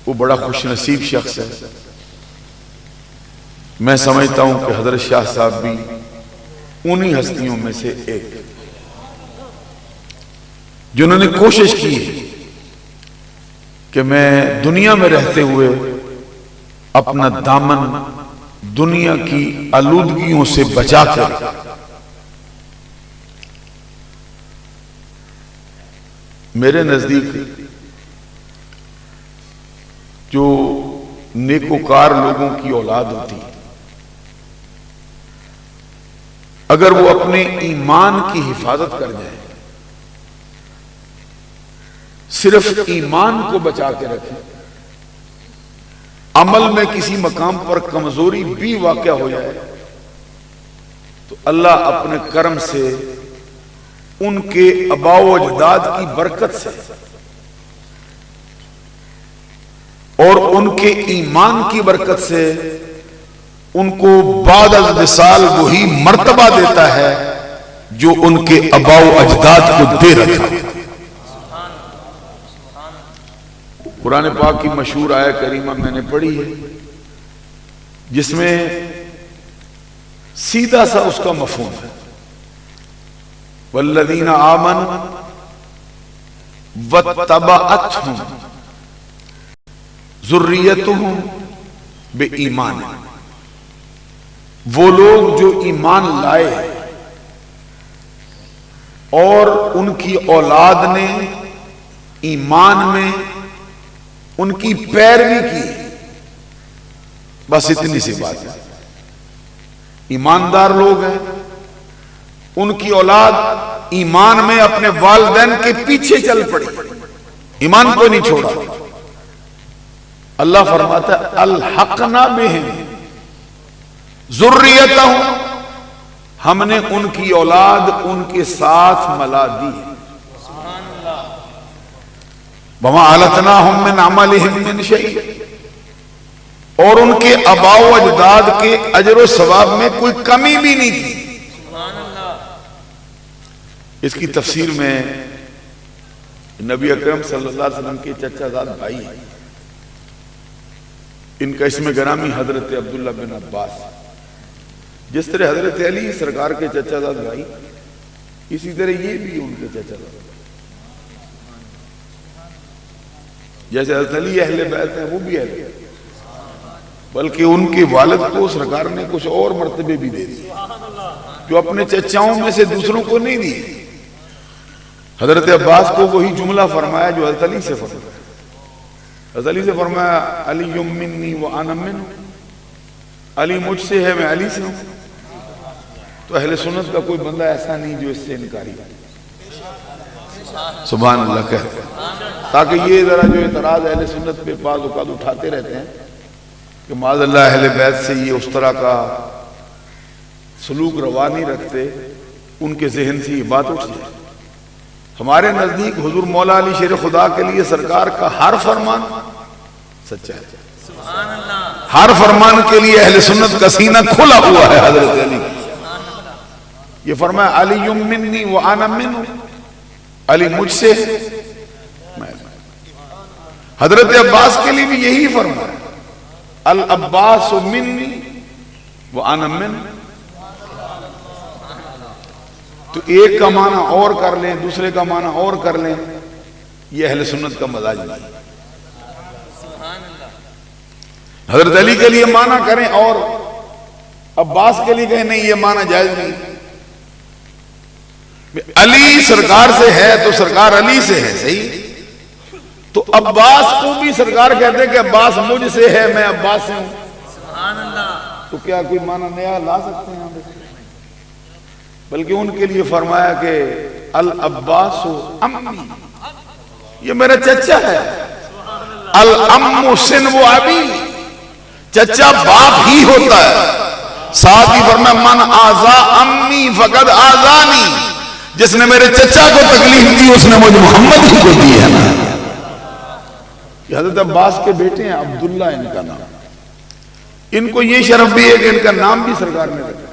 وہ بڑا خوش نصیب شخص ہے. میں سمجھتا ہوں کہ حضرت شاہ صاحب بھی انہی ہستیوں میں سے ایک جنہوں نے کوشش کی ہے کہ میں دنیا میں رہتے ہوئے اپنا دامن دنیا کی آلودگیوں سے بچا کر میرے نزدیک جو نیکوکار لوگوں کی اولاد ہوتی، اگر وہ اپنے ایمان کی حفاظت کر جائیں، صرف ایمان کو بچا کے رکھیں، عمل میں کسی مقام پر کمزوری بھی واقع ہو جائے تو اللہ اپنے کرم سے ان کے آباء و اجداد کی برکت سے اور ان کے ایمان کی برکت سے ان کو بعد از وصال وہی مرتبہ دیتا ہے جو ان کے آباء و اجداد کو دے رکھا. قرآن پاک کی مشہور آیت کریمہ میں نے پڑھی ہے جس میں سیدھا سا اس کا مفہوم ہے، والذین آمنوا واتبعتہم ذریتہم بإیمان. وہ لوگ جو ایمان لائے اور ان کی اولاد نے ایمان میں ان کی پیروی کی، بس اتنی سی بات ہے. ایماندار لوگ ہیں، ان کی اولاد ایمان میں اپنے والدین کے پیچھے چل پڑی، ایمان کو نہیں چھوڑا. اللہ فرماتا ہے الحقنا بہم ذریتہم، ہم نے ان کی اولاد ان کے ساتھ ملا دی. وما علتناہم من عملہم من شیء، اور ان کے آباء و اجداد کے اجر و ثواب میں کوئی کمی بھی نہیں کی. اس کی تفسیر میں نبی اکرم صلی اللہ علیہ وسلم کے چچا زاد بھائی ہیں، ان کا اسم گرامی حضرت عبداللہ بن عباس، جس طرح حضرت علی سرکار کے چچا زاد بھائی، اسی طرح یہ بھی ان کے چچا زاد بھائی، جیسے حضرت علی اہل بیت ہیں وہ بھی اہل بیت، بلکہ ان کے والد کو سرکار نے کچھ اور مرتبے بھی دے دیے جو اپنے چچاؤں میں سے دوسروں کو نہیں دیے۔ حضرت عباس کو وہی جملہ فرمایا جو حضرت علی سے فرمایا، حضرت علی سے فرمایا علی منی وانا منہ، علی مجھ سے ہے میں علی سے ہوں۔ تو اہل سنت کا کوئی بندہ ایسا نہیں جو اس سے انکاری ہے، سبحان اللہ کہتے ہیں، تاکہ یہ ذرا جو اعتراض اہل سنت پہ بعض اوقات اٹھاتے رہتے ہیں کہ معاذ اللہ اہل بیت سے یہ اس طرح کا سلوک روا نہیں رکھتے، ان کے ذہن سے یہ بات اٹھتی ہے۔ ہمارے نزدیک حضور مولا علی شیر خدا کے لیے سرکار کا ہر فرمان سچا ہے، ہر فرمان کے لیے اہل سنت کا سینہ کھلا ہوا ہے۔ حضرت علی یہ فرمایا علی منی وانا منہ، علی مجھ سے میں، حضرت عباس کے لیے بھی یہی فرمایا العباس منی وانا منہ۔ تو ایک کا معنی اور کر لیں، دوسرے کا معنی اور کر لیں، یہ اہل سنت کا مزاج نہیں۔ حضرت علی کے لیے معنی کریں اور عباس کے لیے کہیں نہیں، یہ معنی جائز نہیں۔ علی سرکار سے ہے تو سرکار علی سے ہے، صحیح، تو عباس کو بھی سرکار کہتے ہیں کہ عباس مجھ سے ہے میں عباس سے ہوں، تو کیا کوئی معنی نیا لا سکتے ہیں؟ بلکہ ان کے لیے فرمایا کہ العباس امی، یہ میرا چچا ہے، الام سن و ابی، چچا باپ ہی ہوتا ہے۔ ساتھ ہی فرمایا من آزا امی فقد آزانی، جس نے میرے چچا کو تکلیف دی اس نے مجھ محمد ہی کو دی ہے نا۔ یہ حضرت عباس کے بیٹے ہیں، عبداللہ ان کا نام، ان کو یہ شرف بھی ہے کہ ان کا نام بھی سرکار نے رکھا۔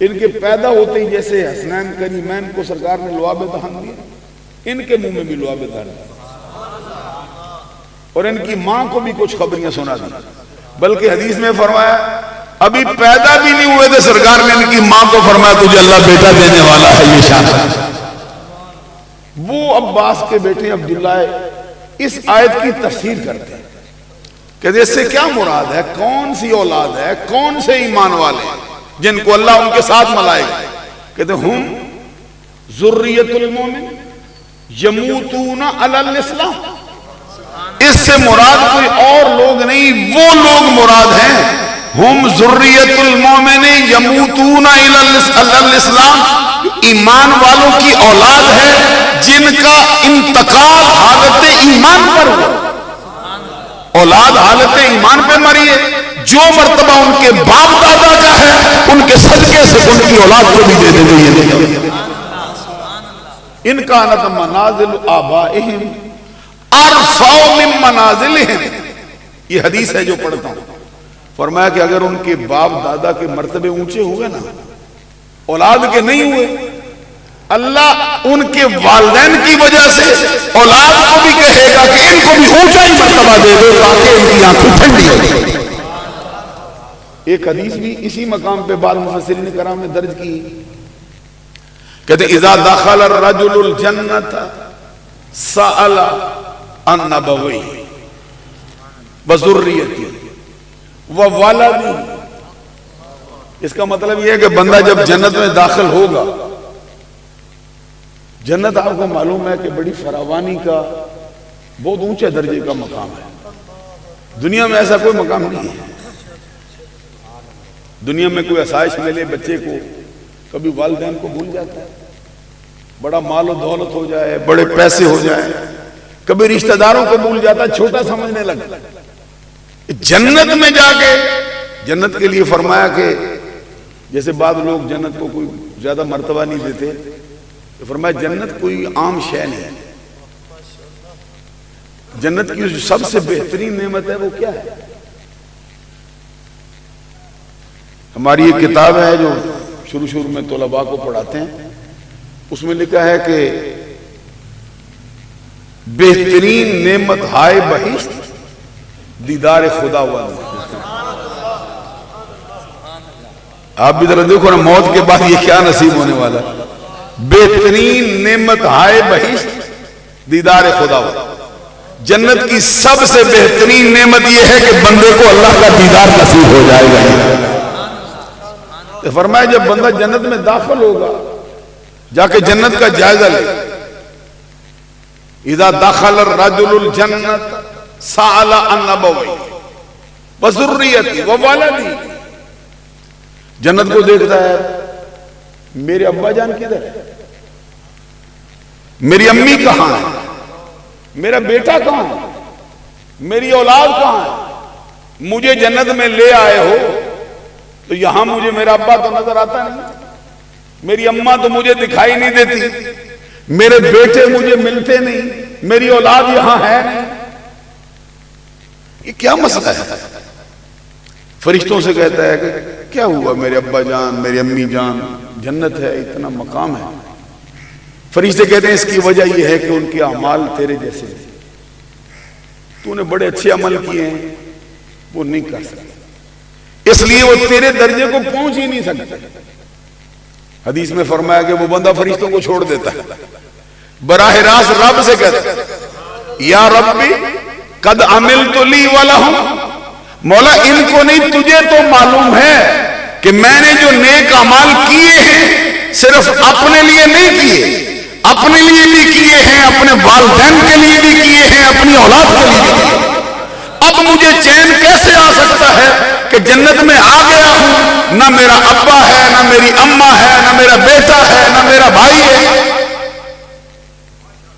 ان کے پیدا ہوتے ہی جیسے حسنین کریمین کو سرکار نے لعاب دہن دیا، ان کے منہ میں بھی لعاب دہن دیا، اور ان کی ماں کو بھی کچھ خبریاں سنا دی، بلکہ حدیث میں فرمایا ابھی پیدا بھی نہیں ہوئے تھے سرکار نے ان کی ماں کو فرمایا تجھے اللہ بیٹا دینے والا ہے، یہ شان ہے۔ وہ عباس کے بیٹے عبداللہ اس آیت کی تفسیر کرتے ہیں کہ اس سے کیا مراد ہے، کون سی اولاد ہے، کون سے ایمان والے جن کو اللہ ان کے ساتھ ملائے گا۔ کہتے ہیں ہم ذریت المومن یموتون علی الاسلام، اس سے مراد کوئی اور لوگ نہیں، وہ لوگ مراد ہیں ہم ذریت المومن یموتون علی الاسلام، ایمان والوں کی اولاد ہے جن کا انتقال حالت ایمان پر ہوا، اولاد حالت ایمان پہ مری ہے، جو مرتبہ ان کے باپ دادا کا ہے ان کے صدقے سے ان کی اولاد کو بھی دے دے گئی۔ ان کا نت منازل آبائہم ارفع من منازلہم، یہ حدیث ہے جو پڑھتا ہوں، فرمایا کہ اگر ان کے باپ دادا کے مرتبے اونچے ہوئے نا، اولاد کے نہیں ہوئے، اللہ ان کے والدین کی وجہ سے اولاد کو بھی کہے گا کہ ان کو بھی اونچا ہی مرتبہ دے دو تاکہ ان کی آنکھیں ٹھنڈی ہو۔ ایک حدیث بھی اسی مقام پہ بعض مفسرین کرام نے درج کی، کہتے ہیں اذا دخل الرجل الجنت سأل عن ابویہ وذریتہ وولدہ، اس کا مطلب یہ ہے کہ بندہ جب جنت میں داخل ہوگا، جنت آپ کو معلوم ہے کہ بڑی فراوانی کا بہت اونچے درجے کا مقام ہے، دنیا میں ایسا کوئی مقام نہیں ہے۔ دنیا میں کوئی آسائش ملے بچے کو، کبھی والدین کو بھول جاتا ہے، بڑا مال و دولت ہو جائے، بڑے پیسے ہو جائیں، کبھی رشتہ داروں کو بھول جاتا ہے، چھوٹا سمجھنے لگتا ہے۔ جنت میں جا کے جنت کے لیے فرمایا کہ جیسے بعض لوگ جنت کو کوئی زیادہ مرتبہ نہیں دیتے، تو فرمایا جنت کوئی عام شے نہیں ہے، جنت کی جو سب سے بہترین نعمت ہے وہ کیا ہے؟ ہماری ایک کتاب ہے جو شروع میں طلباء کو پڑھاتے ہیں، اس میں لکھا ہے کہ بہترین نعمت ہائے بہشت دیدار خدا والے. آپ بھی ذرا دیکھو نا موت کے بعد یہ کیا نصیب ہونے والا ہے. بہترین نعمت ہائے بہشت دیدار خدا والے. جنت کی سب سے بہترین نعمت یہ ہے کہ بندے کو اللہ کا دیدار نصیب ہو جائے گا. فرمایا جب بندہ جنت میں داخل ہوگا جا کے جنت کا جائزہ لے. اذا دخل الرجل الجنت سأل عن ابویہ وذریتہ وولدہ. جنت کو دیکھتا ہے میرے ابا جان کدھر ہے, میری امی کہاں ہے, میرا بیٹا کہاں ہے, میری اولاد کہاں ہے. مجھے جنت میں لے آئے ہو تو یہاں مجھے میرا ابا تو نظر آتا نہیں, میری اماں تو مجھے دکھائی نہیں دیتی, میرے بیٹے مجھے ملتے نہیں, میری اولاد یہاں ہے نہیں. یہ کیا مسئلہ ہے؟ فرشتوں سے کہتا ہے کہ کیا ہوا میرے ابا جان, میری امی جان, جنت ہے, اتنا مقام ہے. فرشتے کہتے ہیں اس کی وجہ یہ ہے کہ ان کے اعمال تیرے جیسے ہیں, تو نے بڑے اچھے عمل کیے ہیں, وہ نہیں کر سکتے, اس لیے وہ تیرے درجے کو پہنچ ہی نہیں سکتے. حدیث میں فرمایا کہ وہ بندہ فرشتوں کو چھوڑ دیتا ہے, براہ راست رب سے کہتا ہے یا ربی قد عملت لی ولہم, مولا ان کو نہیں تجھے تو معلوم ہے کہ میں نے جو نیک اعمال کیے ہیں صرف اپنے لیے نہیں کیے, اپنے لیے بھی کیے ہیں, اپنے والدین کے لیے بھی کیے ہیں, اپنی اولاد کے لیے بھی کیے. اب مجھے چین کیسے آ سکتا ہے کہ جنت میں آ گیا ہوں, نہ میرا ابا ہے, نہ میری اماں ہے, نہ میرا بیٹا ہے, نہ میرا بھائی ہے,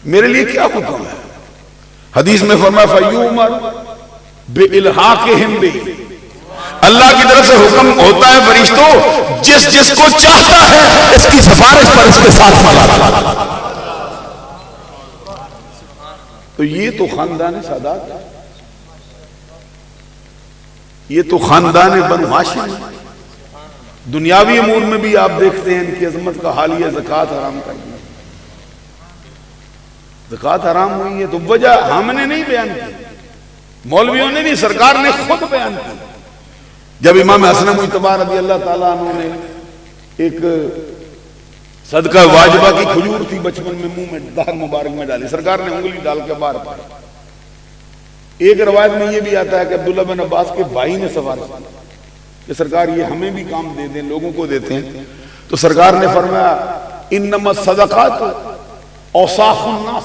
میرے لیے کیا حکم ہے؟ حدیث میں فرمایا فیومر بِإِلْحَاقِهِمْ بِهِ, اللہ کی طرف سے حکم ہوتا ہے فرشتوں جس جس کو چاہتا ہے اس کی سفارش پر اس کے ساتھ ملاتا. تو یہ تو خاندان سادات ہے, یہ تو خاندان بنو ہاشم. دنیاوی امور میں بھی آپ دیکھتے ہیں ان کی عظمت کا حال یہ زکوٰۃ حرام کر دی. زکوٰۃ حرام ہوئی ہے تو وجہ ہم نے نہیں بیان کی, مولویوں نے نہیں, سرکار نے خود بیان کی. جب امام حسن مجتبی رضی اللہ تعالیٰ عنہ نے ایک صدقہ واجبہ کی کھجور تھی بچپن میں منہ میں دہن مبارک میں ڈالی, سرکار نے انگلی ڈال کے باہر پایا. ایک روایت میں یہ بھی آتا ہے کہ عبداللہ بن عباس کے بھائی نے سفارش کی کہ سرکار یہ ہمیں بھی کام دے دیں, لوگوں کو دیتے ہیں. تو سرکار نے فرمایا انما الصدقات اوساخ الناس,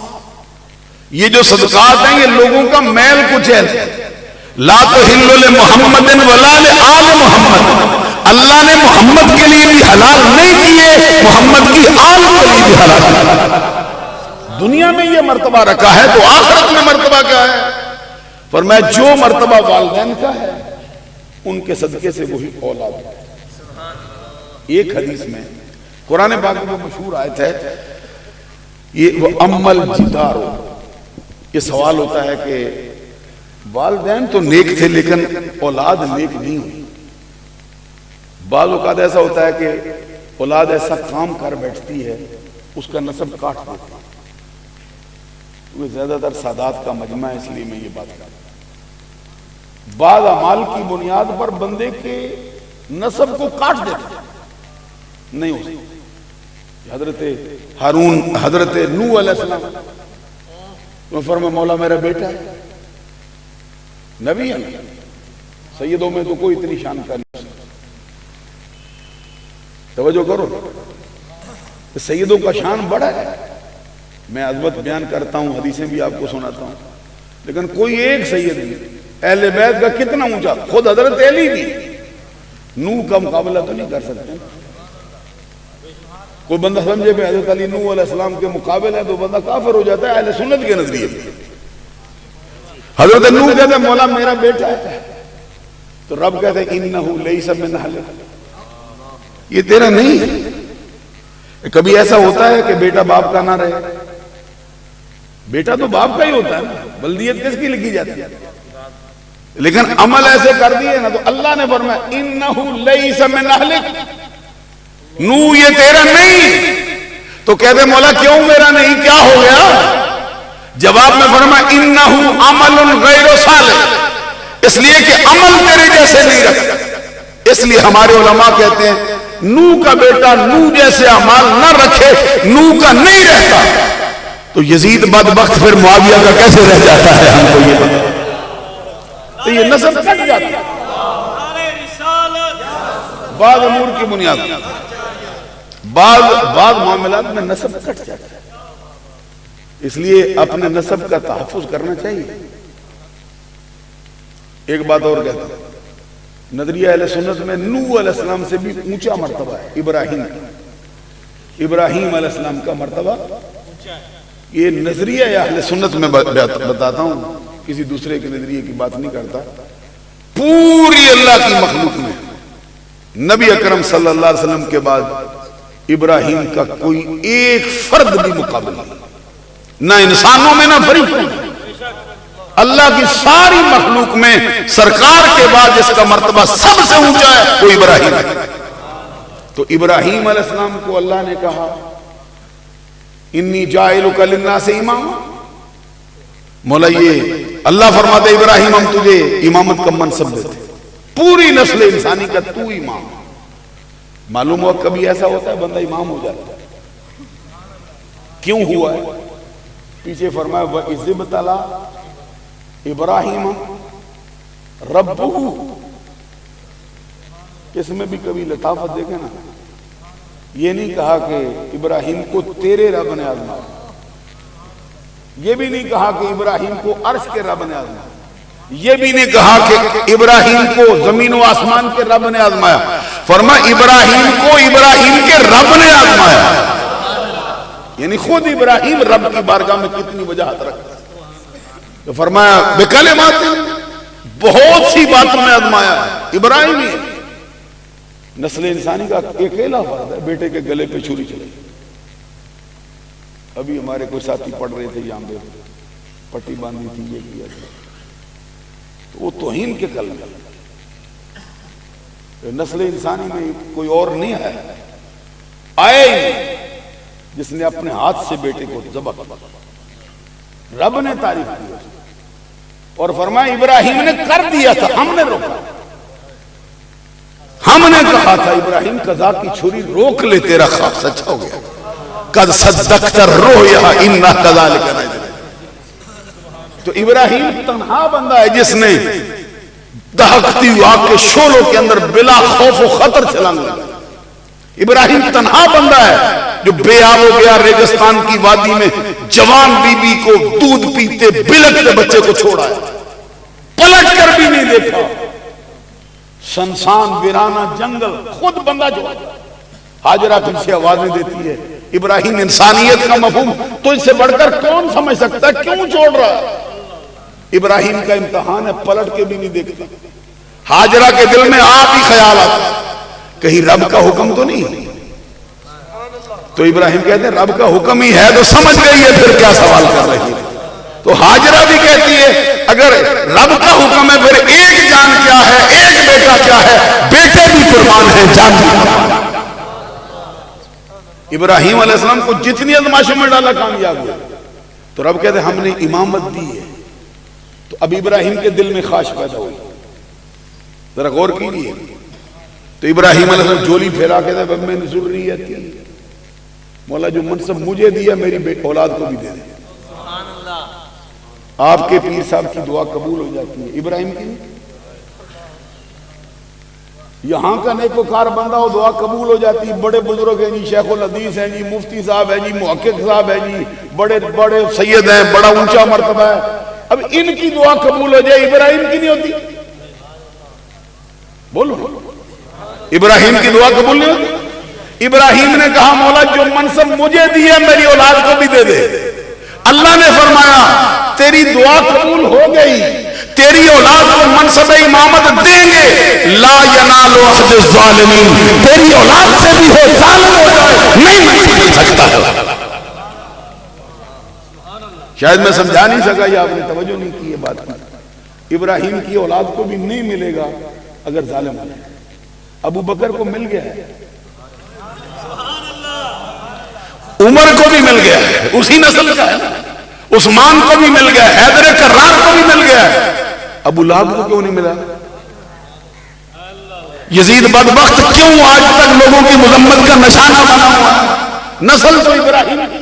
یہ جو صدقات ہیں یہ لوگوں کا میل کچیل ہے. لا تحل لمحمد ولا لآل محمد, اللہ نے محمد کے لیے بھی حلال نہیں کیے, محمد کی آل کے لیے بھی حلال کیے. دنیا میں یہ مرتبہ رکھا ہے تو آخرت میں مرتبہ کیا ہے؟ فرمایا جو مرتبہ والدین کا ہے ان کے صدقے سے وہی اولاد ہے. ایک حدیث میں قرآن پاک میں مشہور آیت ہے یہ وہ امل جدارو, یہ سوال ہوتا ہے کہ والدین تو نیک تھے لیکن اولاد نیک نہیں ہوئی. بعض اوقات ایسا ہوتا ہے کہ اولاد ایسا کام کر بیٹھتی ہے اس کا نسب کاٹ دیتی ہے. وہ زیادہ تر سادات کا مجمع ہے, اس لیے میں یہ بات کر رہا ہوں. بعض اعمال کی بنیاد پر بندے کے نسب کو کاٹ دیتے نہیں ہو سکتا. حضرت ہارون, حضرت نوح علیہ السلام تو فرمایا مولا میرا بیٹا ہے, نبی ہے, سیدوں میں تو کوئی اتنی شان کا نہیں. توجہ کرو, سیدوں کا شان بڑا ہے. میں عظمت بیان کرتا ہوں, حدیثیں بھی آپ کو سناتا ہوں, لیکن کوئی ایک سید نہیں. اہل بیت کا کتنا اونچا, خود حضرت علی بھی نوح کا مقابلہ تو نہیں کر سکتے. کوئی بندہ سمجھے کہ حضرت علی نوح علیہ السلام کے مقابل ہے تو بندہ کافر ہو جاتا ہے اہل سنت کے نظریے میں. حضرت نوح کہتے ہیں مولا میرا بیٹا ہے, تو رب کہتے ہیں انہو لیس من اہلک, یہ تیرا نہیں ہے. کبھی ایسا ہوتا ہے کہ بیٹا باپ کا نہ رہے, بیٹا تو باپ کا ہی ہوتا ہے نا, بلدیت کس کی لکھی جاتی ہے. لیکن عمل ایسے کر دیے نا تو اللہ نے فرمایا انہو لیس من اہلک, نوح یہ تیرا نہیں. تو کہتے مولا کیوں میرا نہیں، کیا ہو گیا؟ جواب میں فرمایا انہو عمل غیر صالح، اس لیے کہ عمل تیرے جیسے نہیں رکھتا۔ اس لیے ہمارے علماء کہتے ہیں نو کا بیٹا نو جیسے اعمال نہ رکھے، نو کا نہیں رہتا، تو یزید بدبخت پھر معاویہ کا کیسے رہ جاتا ہے؟ ہم کو یہ بتا، تو یہ نسب کٹ جاتا ہے بعض امور کی بنیاد، بعض معاملات میں نسب کٹ جاتا ہے۔ اس لیے اپنے نسب کا تحفظ کرنا چاہیے۔ ایک بات اور کہتا ہوں، نظریہ اہل سنت میں نوح علیہ السلام سے بھی اونچا مرتبہ ہے ابراہیم علیہ السلام کا مرتبہ۔ یہ نظریہ اہل سنت میں بتاتا ہوں، کسی دوسرے کے نظریے کی بات نہیں کرتا۔ پوری اللہ کی مخلوق میں نبی اکرم صلی اللہ علیہ وسلم کے بعد ابراہیم کا کوئی ایک فرد بھی مقابل نہیں، نہ انسانوں میں نہ فرشتوں میں۔ اللہ کی ساری مخلوق میں سرکار کے بعد جس کا مرتبہ سب سے اونچا ہے وہ ابراہیم ہے۔ تو ابراہیم علیہ السلام کو اللہ نے کہا انی جاعلک للناس اماما، مولا یہ اللہ فرماتے ابراہیم ہم تجھے امامت کا منصب دیتے، پوری نسل انسانی کا تو امام۔ معلوم ہوا کبھی ایسا ہوتا ہے بندہ امام ہو جاتا ہے، کیوں ہوا ہے؟ پیچھے فرمایا وَإِذِ ابْتَلَىٰ ابراہیم ربہ، اس میں بھی کبھی لطافت دیکھیں نا، یہ نہیں کہا کہ ابراہیم کو تیرے رب نے آزمایا، یہ بھی نہیں کہا کہ ابراہیم کو عرش کے رب نے آزمایا، یہ بھی نہیں کہا کہ ابراہیم کو زمین و آسمان کے رب نے آزمایا، فرمایا ابراہیم کو ابراہیم کے رب نے آزمایا۔ یعنی خود ابراہیم رب کی بارگاہ میں کتنی وجاہت رکھتا ہے، تو فرمایا بکلمات، بہت سی باتوں میں آزمایا ہے ابراہیم ہی۔ نسل انسانی کا اکیلا فرد ہے بیٹے کے گلے پہ چھری چلائی۔ ابھی ہمارے کوئی ساتھی پڑھ رہے تھے یہاں پہ، پٹی باندھی تھی، یہ کیا تھا، تو وہ توہین کے کلمے۔ نسل انسانی میں کوئی اور نہیں ہے آئے جس نے اپنے ہاتھ سے بیٹے کو ذبح کیا۔ رب نے تعریف کی اور فرمایا ابراہیم نے کر دیا تھا، ہم نے روکا، ہم نے کہا تھا ابراہیم قضا کی چھری روک لے، تیرا خواب سچا ہو گیا، قد صدقت الرؤیا انا کذالک نجزی۔ تو ابراہیم تنہا بندہ ہے جس نے دہکتی ہوئی آگ کے شعلوں کے اندر بلا خوف و خطر چھلانگ لگائی۔ ابراہیم تنہا بندہ ہے جو بے آب و گیا ریگستان کی وادی میں جوان بی بی کو دودھ پیتے بلکتے بچے کو چھوڑا ہے، پلٹ کر بھی نہیں دیکھا، سنسان ویرانہ جنگل، خود بندہ جو ہاجرہ پھر سے آوازیں دیتی ہے۔ ابراہیم انسانیت کا مفہوم تو اس سے بڑھ کر کون سمجھ سکتا ہے، کیوں چھوڑ رہا ہے؟ ابراہیم کا امتحان ہے، پلٹ کے بھی نہیں دیکھتا۔ ہاجرہ کے دل میں آپ ہی خیال آتا کہیں رب کا حکم تو نہیں ہے، تو ابراہیم کہتے ہیں رب کا حکم ہی ہے تو سمجھ گئی ہے، پھر کیا سوال کر رہی ہے؟ تو ہاجرہ بھی کہتی ہے اگر رب کا حکم ہے پھر ایک جان کیا ہے، ایک بیٹا کیا ہے، بیٹے بھی قربان ہیں، جان بھی قربان ہے۔ ابراہیم علیہ السلام کو جتنی آزمائشوں میں ڈالا کامیاب ہوئے، تو رب کہتے ہیں ہم نے امامت دی ہے۔ تو اب ابراہیم کے دل میں خواہش پیدا ہوئی، ذرا غور کیجیے۔ تو ابراہیم علیہ السلام جولی پھیلا کے دے میں نے ذریت کی، مولا جو منصب مجھے دیا میری اولاد کو بھی دے دے۔ آپ کے پیر صاحب کی دعا قبول ہو جاتی ہے، ابراہیم کی یہاں کا نیکوکار بندہ ہو دعا قبول ہو جاتی ہے۔ بڑے بزرگ ہیں جی، شیخ الحدیث ہیں جی، مفتی صاحب ہیں جی، محقق صاحب ہیں جی، بڑے بڑے سید ہیں، بڑا اونچا مرتبہ ہے، اب ان کی دعا قبول ہو جائے، ابراہیم کی نہیں ہوتی؟ بولو، ابراہیم کی دعا قبول نہیں ہوتی؟ ابراہیم نے کہا مولا جو منصب مجھے دیا میری اولاد کو بھی دے دے۔ اللہ نے فرمایا تیری دعا قبول ہو گئی، تیری اولاد کو منصب امامت دیں گے، لا ینال عہد الظالمین، تیری اولاد سے بھی ہو ظالم ہو جائے نہیں منصب سکتا ہے۔ شاید میں سمجھا نہیں سکا یا آپ نے توجہ نہیں کی یہ بات کی۔ ابراہیم کی اولاد کو بھی نہیں ملے گا اگر ظالم ہو جائے۔ ابو بکر کو مل گیا ہے، عمر کو بھی مل گیا ہے، اسی نسل کا ہے، عثمان کو بھی مل گیا، حیدر کرار کو بھی مل گیا، ابو لہب کو کیوں نہیں ملا؟ یزید بدبخت کیوں آج تک لوگوں کی مذمت کا نشانہ بنا ہوا ہے؟ نسل تو ابراہیم کی،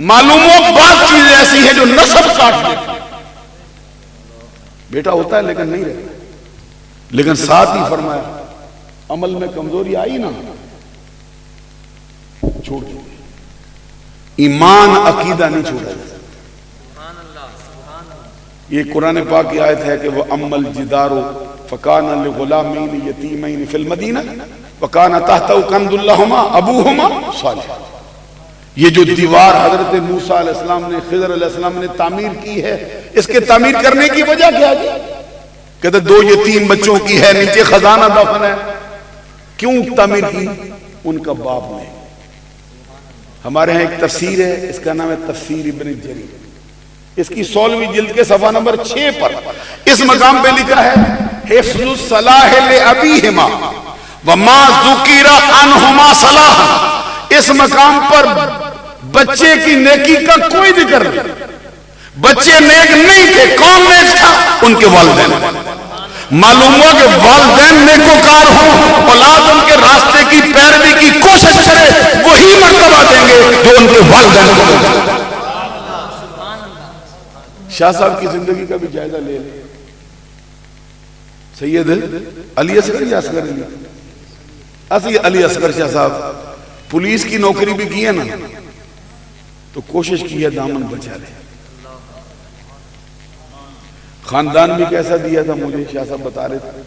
معلوم ہو بعض چیزیں ایسی ہیں جو نسل کاٹ دیتی، بیٹا ہوتا ہے لیکن نہیں رہتا، لیکن ساتھ ہی فرمایا عمل میں کمزوری آئی نا چھوڑ دیں، ایمان عقیدہ نہیں چھوڑا جاتا۔ یہ قرآن پاک کی آیت ہے کہ وہ امل جدارو فکان لغلامین یتیمین فی المدینہ وکان تحتہ کنز لہما ابوہما صالح۔ یہ جو دیوار حضرت موسیٰ علیہ السلام نے خضر علیہ السلام نے تعمیر کی ہے، اس کے تعمیر کرنے کی وجہ کیا ہے؟ کہتے 2 یتیم بچوں کی ہے، نیچے خزانہ دفن ہے۔ کیوں تعمیر کی؟ ان کا باپ نے۔ ہمارے ہاں ایک تفسیر ہے، اس کا نام ہے تفسیر ابن جریر، اس کی 16ویں جلد کے صفحہ نمبر 6 پر اس مقام پہ لکھا ہے حفظ الصلاح لأبیہما وما ذکر عنہما صلاح۔ اس مقام پر بچے کی نیکی کا کوئی ذکر نہیں، بچے نیک نہیں تھے، کون نیک تھا؟ ان کے والدین۔ معلوم ہوا کہ والدین نیکوکار ہوں، اولاد ان کے راستے کی پیروی کی کوشش کرے، وہی مرتبہ دیں گے جو ان کے والدین کو دیں گے۔ شاہ صاحب کی زندگی کا بھی جائزہ لے لیں۔ سید علی اصغر یا اصغر علی؟ اصلی علی اصغر شاہ صاحب پولیس کی نوکری بھی کی ہے نا، تو کوشش کی ہے دامن بچا لے۔ خاندان بھی کیسا دیا تھا مجھے شاہ صاحب بتا رہے تھے،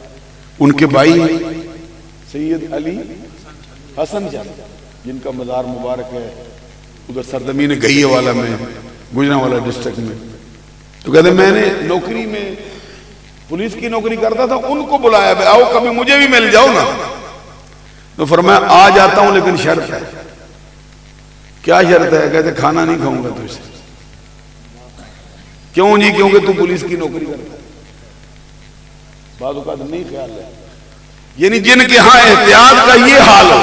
ان کے بھائی سید علی حسن شاہ جن کا مزار مبارک ہے ادھر سرزمین گئیے والا میں، گجرانوالہ ڈسٹرکٹ میں، تو کہتے میں نے نوکری میں پولیس کی نوکری کرتا تھا، ان کو بلایا بھائی آؤ کبھی مجھے بھی مل جاؤ نا، تو فرمایا آ جاتا ہوں لیکن شرط ہے۔ کیا شرط ہے؟ کہتے کھانا نہیں کھاؤں گا تو اسے۔ کیوں جی؟ کیونکہ تو پولیس کی نوکری کرتا ہے۔ بعض اوقات نہیں خیال ہے، یعنی جن کے ہاں احتیاط کا یہ حال ہو،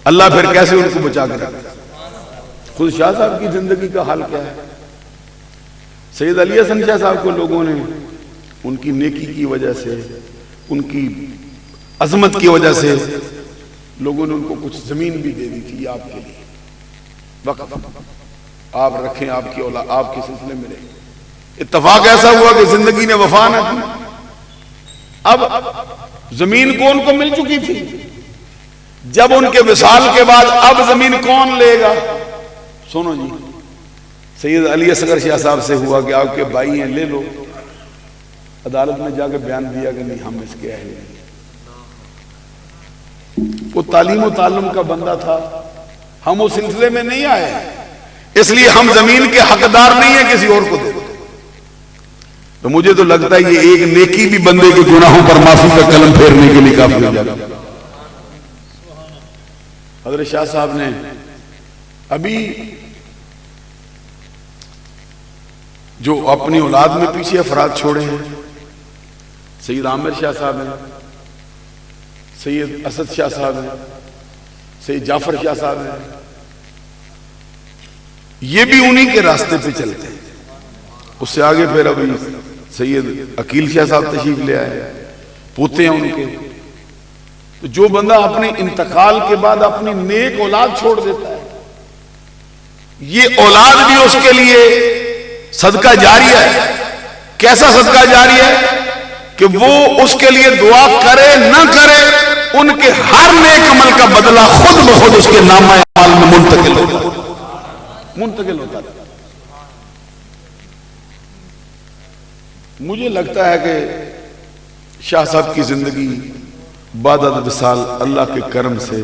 اللہ پھر کیسے ان کو بچا کر رکھتا ہے۔ خود شاہ صاحب کی زندگی کا حال کیا ہے؟ سید علی حسن شاہ صاحب کو لوگوں نے ان کی نیکی کی وجہ سے، ان کی عظمت کی وجہ سے لوگوں نے ان کو کچھ زمین بھی دے دی تھی آپ کے لیے، وقت آپ رکھیں، آپ کی اولاد آپ کے سلسلے میں رہے۔ اتفاق ایسا ہوا کہ زندگی نے وفا نہ کی، اب زمین کون کو مل چکی تھی، جب ان کے وصال کے بعد اب زمین کون لے گا؟ سنو جی، سید علی اصغر شاہ صاحب سے ہوا کہ آپ کے بھائی ہیں لے لو، عدالت میں جا کے بیان دیا کہ نہیں ہم اس کے اہل ہیں۔ وہ تعلیم و تعلم کا بندہ تھا، ہم اس سلسلے میں نہیں آئے، اس لیے ہم زمین کے حقدار نہیں ہیں کسی اور کو دے۔ تو مجھے تو لگتا ہے یہ ایک نیکی بھی بندے کے گناہوں پر معافی کا قلم پھیرنے کے لیے کافی ہو جاتا۔ حضرت شاہ صاحب نے ابھی جو اپنی اولاد میں پیچھے افراد چھوڑے ہیں، سید عامر شاہ صاحب ہیں، سید اسد شاہ صاحب ہیں، سید جعفر شاہ صاحب ہیں، یہ بھی انہی کے راستے پہ چلتے ہیں۔ اس سے آگے پھر ابھی سید عقیل شاہ صاحب تشریف لے آئے، پوتے ہیں ان کے۔ تو جو بندہ اپنے انتقال کے بعد اپنی نیک اولاد چھوڑ دیتا ہے، یہ اولاد بھی اس کے لیے صدقہ جاریہ ہے۔ کیسا صدقہ جاریہ ہے کہ وہ اس کے لیے دعا کرے نہ کرے، ان کے ہر نیک عمل کا بدلہ خود بخود اس کے نامہ اعمال میں منتقل ہوتا ہے۔ مجھے لگتا ہے کہ شاہ صاحب کی زندگی بعد از وصال اللہ کے کرم سے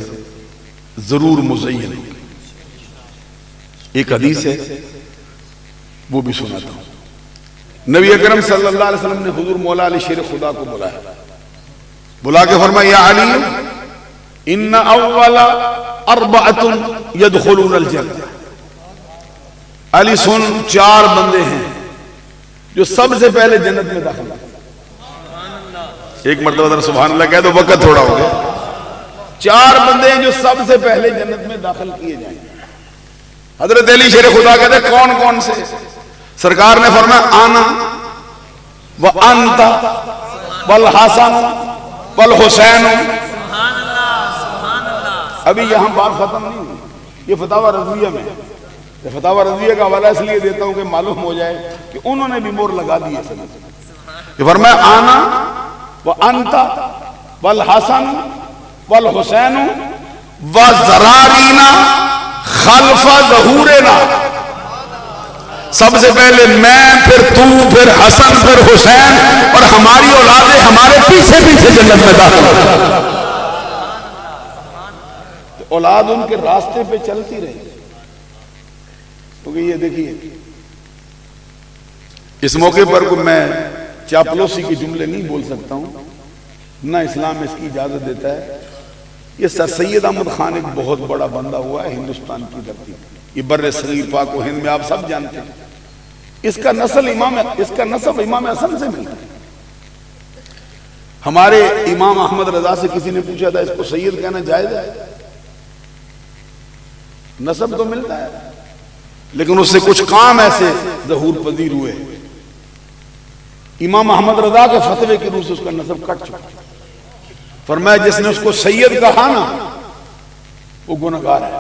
ضرور مزین ہوگی۔ ایک حدیث ہے وہ بھی سناتا ہوں۔ نبی اکرم صلی اللہ علیہ وسلم نے حضور مولا علی شیر خدا کو بلایا، بلا کے فرمایا یا علی ان اول اربعۃ يدخلون الجنہ، علی سن 4 بندے ہیں جو سب سے پہلے جنت میں داخل ہیں۔ ایک مرتبہ ذرا سبحان اللہ کہہ دو، وقت تھوڑا ہو گیا۔ 4 بندے ہیں جو سب سے پہلے جنت میں داخل کیے جائیں گے. حضرت علی شیر خدا کہتے ہیں کون کون سے؟ سرکار نے فرمایا آنا وانت والحسن والحسین. ابھی یہاں بات ختم نہیں ہوئی، یہ فتاوی رضویہ میں ہے. فتاوی رضویہ کا حوالہ اس لیے دیتا ہوں کہ معلوم ہو جائے کہ انہوں نے بھی مور لگا دی ہے سند. یہ فرمایا آنا وانت والحسن والحسین وزرارینا خلف ظہورنا. سب سے پہلے میں، پھر تو، پھر حسن، پھر حسین، اور ہماری اولادیں ہمارے پیچھے پیچھے جنت میں داخل ہو. اولاد ان کے راستے پہ چلتی رہی. کیونکہ یہ دیکھیے اس موقع پر کوئی میں چاپلوسی کے جملے نہیں بول سکتا ہوں، نہ اسلام اس کی اجازت دیتا ہے. یہ سر سید احمد خان ایک بہت بڑا بندہ ہوا ہے ہندوستان کی دھرتی. یہ بر صغیر پاک و ہند میں آپ سب جانتے ہیں. اس کا نسب امام حسن سے ملتا ہے. ہمارے امام احمد رضا سے کسی نے پوچھا تھا اس کو سید کہنا جائز ہے؟ نسب تو ملتا ہے لیکن اس سے کچھ کام ایسے ظہور پذیر ہوئے امام احمد رضا کے فتوے کی روح سے اس کا نسب کٹ چکا. فرمایا جس نے اس کو سید کہا نا وہ گنہگار ہے.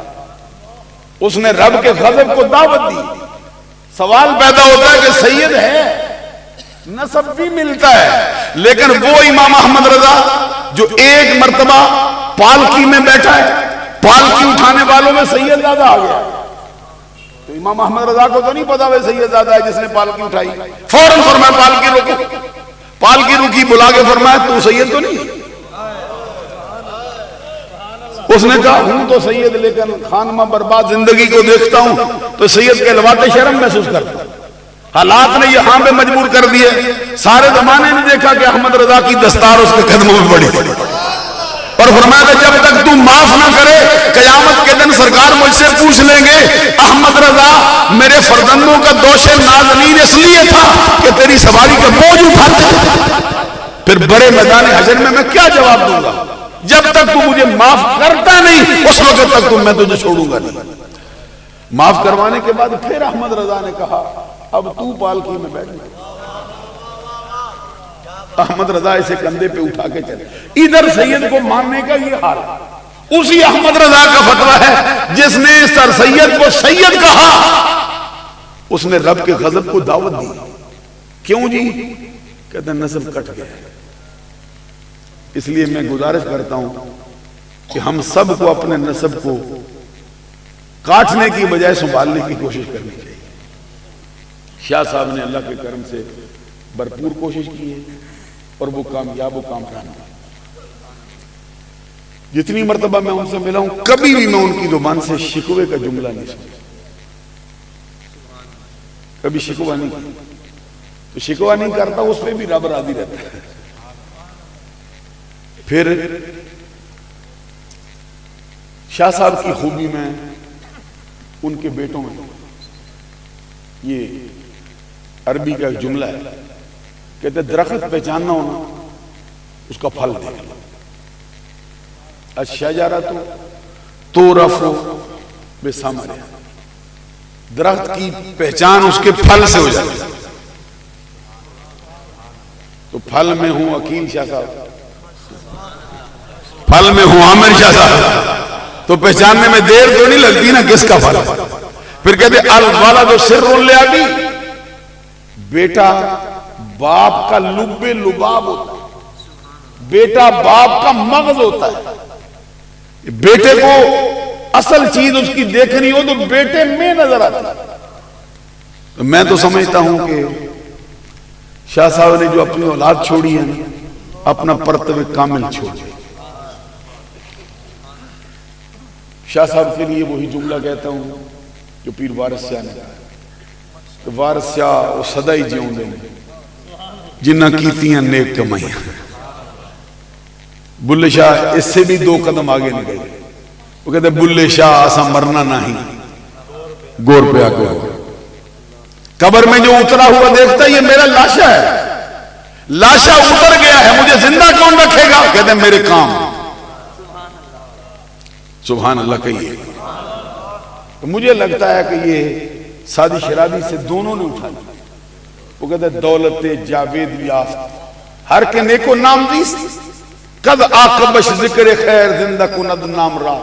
اس نے رب کے غضب کو دعوت دی. سوال پیدا ہوتا ہے کہ سید ہے، نسب بھی ملتا ہے، لیکن وہ امام احمد رضا جو ایک مرتبہ پالکی میں بیٹھا ہے، پالکی اٹھانے والوں میں سید زادہ آ گیا. تو امام احمد رضا کو تو نہیں پتا وہ سید زادہ ہے جس نے پالکی اٹھائی. فوراً فرمایا پالکی روکو. پالکی روکی، بلا کے فرمایا تو سید تو نہیں؟ اس نے کہا ہوں تو سید، لیکن خانمہ برباد زندگی کو دیکھتا ہوں تو سید کے لواتے شرم محسوس کرتا ہوں. حالات نے یہاں پہ مجبور کر دیے. سارے زمانے نے دیکھا کہ احمد رضا کی دستار اس کے قدموں میں پڑی اور فرمایا کہ جب تک تو معاف نہ کرے قیامت کے دن سرکار مجھ سے پوچھ لیں گے احمد رضا میرے فرزندوں کا دوش نازنین اس لیے تھا کہ تیری سواری کا بوجھ اٹھاتا. پھر بڑے میدان حشر میں کیا جواب دوں گا؟ جب تک تو مجھے معاف کرتا نہیں اس وقت تک تو میں تجھے چھوڑوں گا نہیں. معاف کروانے کے بعد پھر احمد رضا نے کہا اب تو پالکی میں بیٹھ گیا. احمد رضا اسے کندھے پہ اٹھا کے چلے. ادھر سید کو ماننے کا یہ حال ہے. اسی احمد رضا کا فتویٰ ہے جس نے سر سید کو سید کہا اس نے رب کے غضب کو دعوت دی. کیوں جی؟ کہتے ہیں نسب کٹ گیا. اس لیے میں گزارش کرتا ہوں کہ ہم سب کو اپنے نسب کو کاٹنے کی بجائے سنبھالنے کی کوشش کرنی چاہیے. شاہ صاحب نے اللہ کے کرم سے بھرپور کوشش کی ہے اور وہ کامیاب و کامران ہے. جتنی مرتبہ میں ان سے ملا ہوں کبھی بھی میں ان کی زبان سے شکوے کا جملہ نہیں سنا. کبھی شکوہ نہیں کرتا. تو شکوہ نہیں کرتا اس پہ بھی رب راضی رہتا ہے. پھر شاہ صاحب کی خوبی میں ان کے بیٹوں میں یہ عربی کا ایک جملہ ہے. کہتے درخت پہچاننا ہونا اس کا پھل دیکھنا. الشجرۃ تعرف بثمرها. درخت کی پہچان اس کے پھل سے ہو جاتی ہے. تو پھل میں ہوں عقیل شاہ صاحب، پھل میں ہوں عامر شاہ صاحب، تو پہچاننے میں دیر تو نہیں لگتی نا کس کا پھل. پھر کہتے الولد سر لابی. بیٹا باپ کا لب لباب ہوتا ہے. بیٹا باپ کا مغز ہوتا ہے. بیٹے کو اصل چیز اس کی دیکھنی ہو تو بیٹے میں نظر آتی ہے. تو میں تو سمجھتا ہوں کہ شاہ صاحب نے جو اپنی اولاد چھوڑی ہے اپنا پرتو کامل چھوڑی. شاہ صاحب کے لیے وہی جملہ کہتا ہوں جو پیر وارث شاہ نے کہا کہ وارث شاہ وہ سدا ہی جیوں دیں جنہ کیتیاں نیک کمائیاں. بلے شاہ اس سے بھی 2 قدم آگے نکل گئے. وہ کہتے بلے شاہ آسا مرنا نہیں گور پہ آگے ہوگا. قبر میں جو اترا ہوا دیکھتا ہے یہ میرا لاشا ہے. لاشا اتر گیا ہے مجھے زندہ کون رکھے گا؟ کہتے ہیں میرے کام. سبحان اللہ کہیے. تو مجھے لگتا ہے کہ یہ سادی شرابی سے دونوں نے اٹھا لیا. وہ کہتا ہے دولت جاوید یافت ہر کے نیکو نام دیس قد آقبش ذکر خیر زندہ کند نام را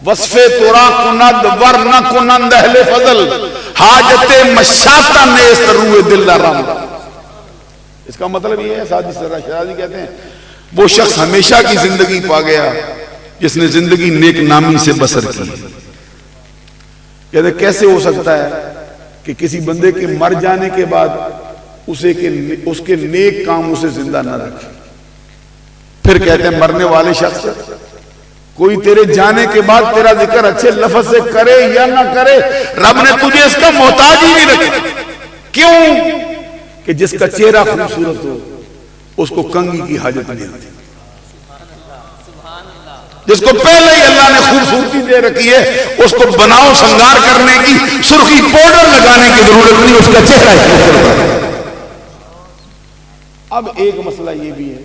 وصف تورا کند ورنہ کنند اہل فضل حاجت مشاطہ نیست روح دل رام. اس کا مطلب یہ ہے سادی شرازی کہتے ہیں وہ شخص ہمیشہ کی زندگی پا گیا جس نے زندگی نیک نامی سے بسر کی. کہتے ہیں کیسے ہو سکتا ہے کہ کسی بندے کے مر جانے کے بعد اس کے نیک کام اسے زندہ نہ رکھے. پھر کہتے ہیں مرنے والے شخص کوئی تیرے جانے کے بعد تیرا ذکر اچھے لفظ سے کرے یا نہ کرے رب نے تجھے اس کا محتاج ہی نہیں رکھا. کیوں؟ کہ جس کا چہرہ خوبصورت ہو اس کو کنگھی کی حاجت نہیں ہوتی. جس کو پہلے ہی اللہ نے خوبصورتی دے رکھی ہے اس کو بناؤ سنگار کرنے کی سرخی پاؤڈر لگانے کی ضرورت نہیں, اس کا چہرہ ہے. اب ایک مسئلہ یہ بھی ہے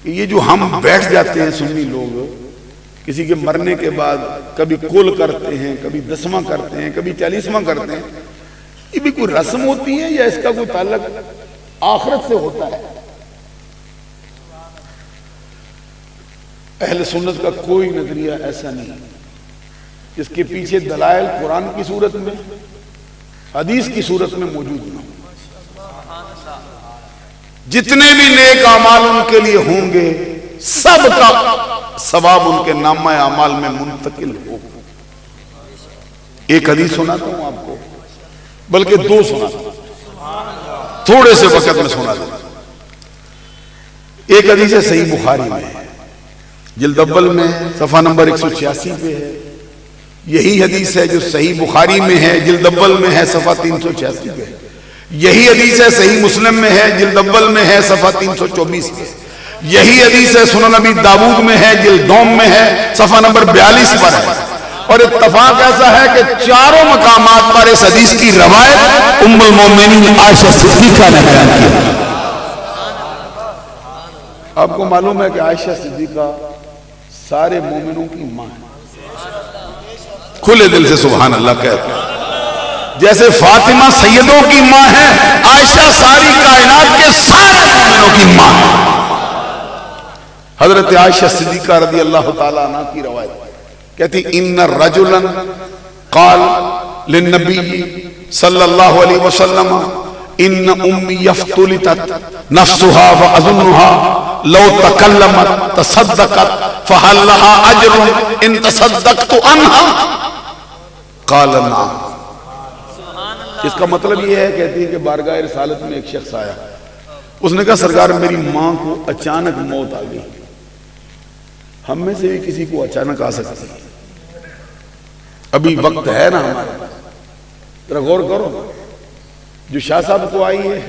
کہ یہ جو ہم بیٹھ جاتے ہیں سنی لوگ کسی کے مرنے کے بعد کبھی کل کرتے ہیں, کبھی 10واں کرتے ہیں, کبھی 40واں کرتے ہیں, یہ بھی کوئی رسم ہوتی ہے یا اس کا کوئی تعلق آخرت سے ہوتا ہے؟ اہل سنت کا کوئی نظریہ ایسا نہیں جس کے پیچھے دلائل قرآن کی صورت میں حدیث کی صورت میں موجود نہ ہو. جتنے بھی نیک اعمال ان کے لیے ہوں گے سب کا ثواب ان کے نامہ اعمال میں منتقل ہو. ایک حدیث سناتا ہوں آپ کو, بلکہ 2 سناتا ہوں, تھوڑے سے وقت میں سنا دوں. ایک حدیث ہے صحیح بخاری میں, جلد اول میں صفحہ نمبر 186 پہ ہے. یہی حدیث ہے جو صحیح بخاری میں ہے, جلد اول میں ہے, صفحہ 386 پہ ہے. یہی حدیث ہے صحیح مسلم میں ہے, جلد اول میں ہے, صفحہ 324 پہ. یہی حدیث ہے سنن ابی داؤد میں ہے, جلد دوم میں ہے, صفحہ نمبر 42 پر ہے. اور اتفاق ایسا ہے کہ چاروں مقامات پر اس حدیث کی روایت ام المومنین عائشہ صدیقہ نے بیان کی. آپ کو معلوم ہے کہ عائشہ صدیقہ سارے مومنوں کی ماں ہے. کھلے دل سے سبحان اللہ کہتے ہیں. جیسے فاطمہ سیدوں کی ماں ہے, عائشہ ساری کائنات کے سارے مومنوں کی ماں ہے. حضرت عائشہ صدیقہ رضی اللہ تعالیٰ عنہ کی روایت کہتی ان رجلا قال للنبی صلی اللہ علیہ وسلم ان امی یفتلتت نفسها واظنها لو تکلمت تصدقت فهل لها اجر ان تصدقت عنها قال نعم. اس کا مطلب یہ ہے کہتی ہے کہ بارگاہ رسالت میں ایک شخص آیا, اس نے کہا سرکار میری ماں کو اچانک موت آ گئی. ہم میں سے بھی کسی کو اچانک آ سکتی ہے, ابھی وقت ہے نا ہمارا. ذرا غور کرو, جو شاہ صاحب کو آئی ہے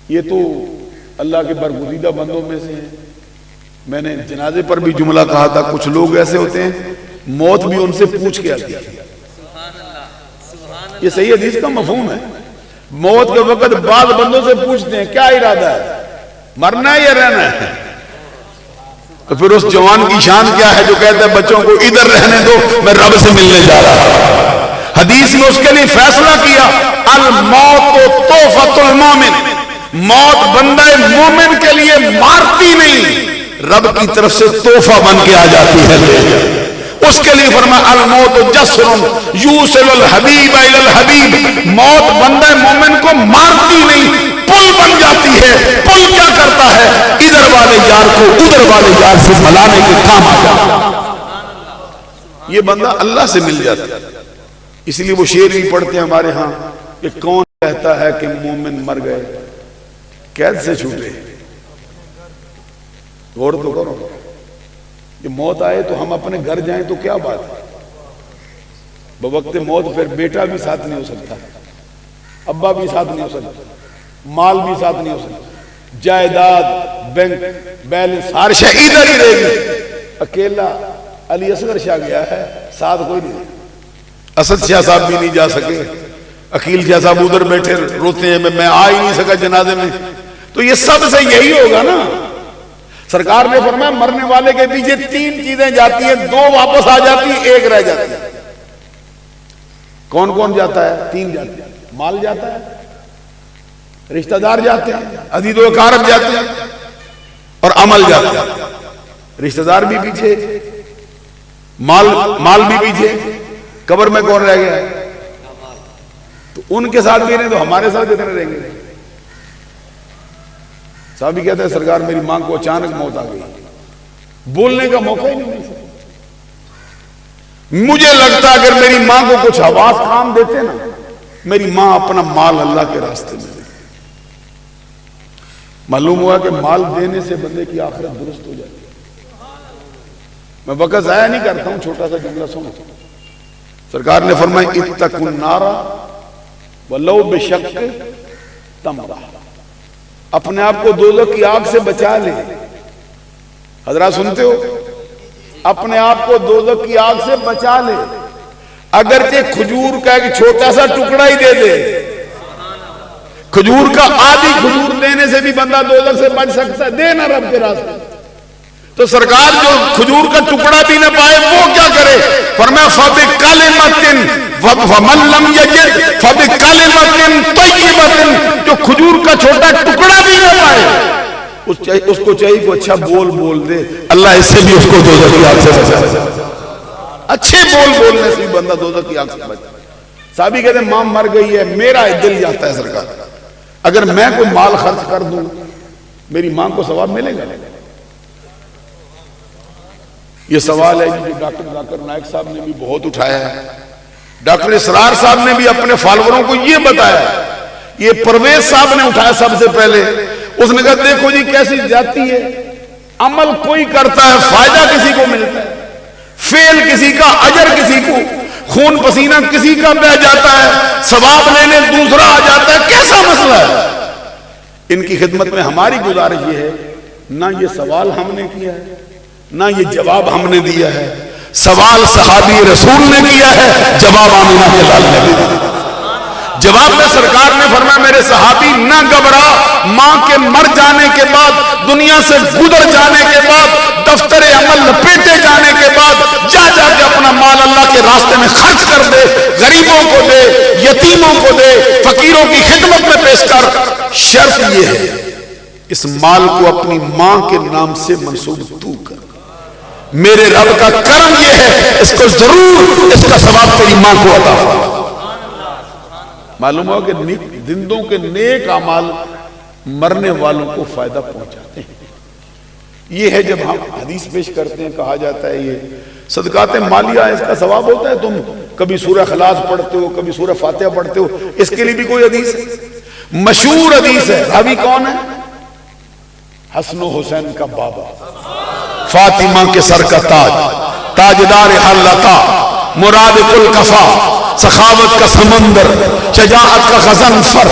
یہ تو اللہ کے برگزیدہ بندوں میں سے ہیں. میں نے جنازے پر بھی جملہ کہا تھا, کچھ لوگ ایسے ہوتے ہیں موت بھی ان سے پوچھ کے آتی ہے. یہ صحیح حدیث کا مفہوم ہے. موت کے وقت بعض بندوں سے پوچھتے ہیں کیا ارادہ ہے, مرنا ہے یا رہنا ہے. تو پھر اس جوان کی شان کیا ہے جو کہتا ہے بچوں کو ادھر رہنے دو میں رب سے ملنے جا رہا ہوں. حدیث میں اس کے لیے فیصلہ کیا الموت تحفۃ المومن, موت بندہ مومن کے لیے مارتی نہیں, رب کی طرف سے تحفہ بن کے آ جاتی ہے. اس کے لیے فرمایا الموت جسر یوصل الحبیب الی الحبیب, موت بندہ مومن کو مارتی نہیں, پل بن جاتی ہے. پل کیا کرتا ہے, ادھر والے یار کو ادھر والے یار سے ملانے کے کام آ جاتا ہے. یہ بندہ اللہ سے مل جاتا ہے. اس لیے وہ شعر بھی پڑھتے ہیں ہمارے ہاں کہ کون کہتا ہے کہ مومن مر گئے قید سے چھوٹے. غور تو کرو, کہ موت آئے تو ہم اپنے گھر جائیں تو کیا بات ہے, بوقت موت پھر بیٹا بھی ساتھ نہیں ہو سکتا, ابا بھی ساتھ نہیں ہو سکتا, مال بھی ساتھ نہیں ہو سکتا, جائیداد بینک بیلنس ہر شے ادھر ہی رہے گی. اکیلا علی اصغر شاہ گیا ہے, ساتھ کوئی نہیں. اسد شاہ صاحب بھی نہیں جا سکے, عقیل شاہ صاحب ادھر بیٹھے روتے ہیں میں آ ہی نہیں سکا جنازے میں. تو یہ سب سے یہی ہوگا نا, سرکار نے فرمایا مرنے والے کے پیچھے 3 چیزیں جاتی ہیں، 2 واپس آ جاتی ہیں، 1 رہ جاتی ہے۔ کون کون جاتا ہے؟ 3 جاتے ہیں۔ مال جاتا ہے، رشتہ دار جاتے ہیں، عزیز و اقارب جاتے ہیں، اور عمل جاتا ہے۔ رشتہ دار بھی پیچھے، مال بھی پیچھے، قبر میں کون رہ گیا ہے؟ تو ان کے ساتھ بھی نہیں تو ہمارے ساتھ کتنے رہیں گے؟ صحابی کہتے ہیں سرکار میری ماں کو اچانک موت آ گئی، بولنے کا موقع ہی نہیں مل سکتا۔ مجھے لگتا اگر میری ماں کو کچھ حواس کام دیتے نا، میری ماں اپنا مال اللہ کے راستے میں دے۔ معلوم ہوا کہ مال دینے سے بندے کی آخرت درست ہو جاتی ہے۔ میں وقت ضائع نہیں کرتا ہوں، چھوٹا سا جملہ سنو۔ سرکار نے فرمایا اتقوا النار ولو بشق تمرہ، اپنے آپ کو دوزخ کی آگ سے بچا لے۔ حضرات سنتے ہو؟ اپنے آپ کو دوزخ کی آگ سے بچا لے، اگرچہ کھجور کا ایک چھوٹا سا ٹکڑا ہی دے دے۔ کھجور کا آدھی کھجور دینے سے بھی بندہ دوزخ سے بچ سکتا ہے، دے نا رب کے راستے۔ تو سرکار جو کھجور کا ٹکڑا بھی نہ پائے وہ کیا کرے؟ فرمایا فَبِكَلِمَةٍ فَمَن لَّمْ يَجِدْ فَبِكَلِمَةٍ طَيِّبَةٍ، جو کھجور کا چھوٹا ٹکڑا بھی نہ پائے اس کو چاہیے کو اچھا بول دے، اللہ اس سے بھی اس کو دوزخ کی آگ سے بچا۔ اچھے بولنے سے بھی بندہ دوزخ کی آگ سے بچا۔ صحابی کہتے ہیں ماں مر گئی ہے، میرا دل جاتا ہے سرکار اگر میں کوئی مال خرچ کر دوں میری ماں کو ثواب ملے گا؟ یہ سوال ہے جو ڈاکٹر ذاکر نائک صاحب نے بھی بہت اٹھایا ہے، ڈاکٹر اسرار صاحب نے بھی اپنے فالوروں کو یہ بتایا، یہ پرویز صاحب نے اٹھایا سب سے پہلے۔ اس نے کہا دیکھو جی کیسی جاتی ہے، عمل کوئی کرتا ہے فائدہ کسی کو ملتا ہے، فعل کسی کا اجر کسی کو، خون پسینہ کسی کا بہ جاتا ہے، ثواب لینے دوسرا آ جاتا ہے، کیسا مسئلہ ہے؟ ان کی خدمت میں ہماری گزارش یہ ہے، نہ یہ سوال ہم نے کیا ہے نہ یہ جواب ہم نے دیا ہے، سوال صحابی رسول نے کیا ہے، جواب آمینہ کے لال نے دیا۔ جواب میں سرکار نے فرمایا میرے صحابی نہ گھبرا، ماں کے مر جانے کے بعد، دنیا سے گزر جانے کے بعد، دفتر عمل لپیٹے جانے کے بعد جا کے اپنا مال اللہ کے راستے میں خرچ کر دے، غریبوں کو دے، یتیموں کو دے، فقیروں کی خدمت میں پیش کر۔ شرط یہ ہے اس مال کو اپنی ماں کے نام سے منسوب تو کر، میرے رب کا کرم یہ ہے اس کو ضرور اس کا ثواب تیری ماں کو عطا فرما۔ معلوم ہوا کہ زندوں کے نیک اعمال مرنے والوں کو فائدہ پہنچاتے ہیں۔ یہ ہے جب ہم حدیث پیش کرتے ہیں کہا جاتا ہے یہ صدقات مالیہ اس کا ثواب ہوتا ہے، تم کبھی سورہ اخلاص پڑھتے ہو کبھی سورہ فاتحہ پڑھتے ہو، اس کے لیے بھی کوئی حدیث ہے؟ مشہور حدیث ہے، راوی کون ہے؟ حسن و حسین کا بابا، فاطمہ کے سر کا تاج، تاجدار حلتا، مراد کل کفا، سخاوت کا سمندر، شجاعت کا غضنفر،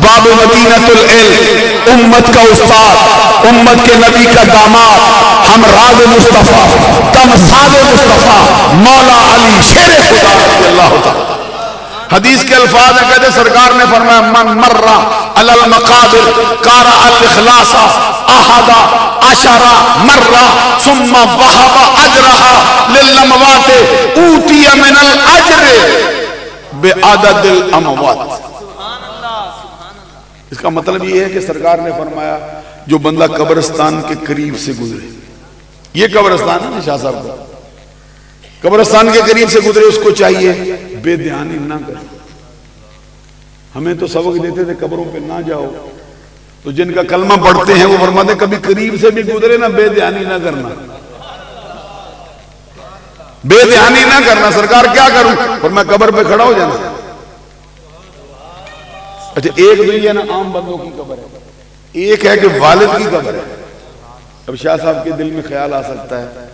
باب مدینۃ العلم، امت کا استاد، امت کے نبی کا داماد، ہم راز مصطفیٰ، تمثال مصطفیٰ، مولا علی شیر خدا رضی اللہ تعالی۔ حدیث کے الفاظ ہیں، کہتے سرکار نے فرمایا من مر علی المقابر قارع الاخلاص احد عشر مرہ ثم وہب اجرها للاموات اوتی من الاجر بعدد الاموات۔ اس کا مطلب یہ ہے کہ سرکار نے فرمایا جو بندہ قبرستان کے قریب سے گزرے، یہ قبرستان ہے شاہ صاحب کا، قبرستان کے قریب سے گزرے اس کو چاہیے بے دھیانی نہ کرے۔ ہمیں تو سبق دیتے تھے قبروں پہ نہ جاؤ، تو جن کا کلمہ پڑھتے ہیں وہ فرماتے ہیں کبھی قریب سے بھی گزرے نا بے دھیانی نہ کرنا، بے دھیانی نہ کرنا۔ سرکار کیا کروں؟ فرمایا قبر پہ کھڑا ہو جانا۔ اچھا ایک تو یہ نا عام بندوں کی قبر ہے، ایک ہے کہ والد کی قبر ہے۔ اب شاہ صاحب کے دل میں خیال آ سکتا ہے،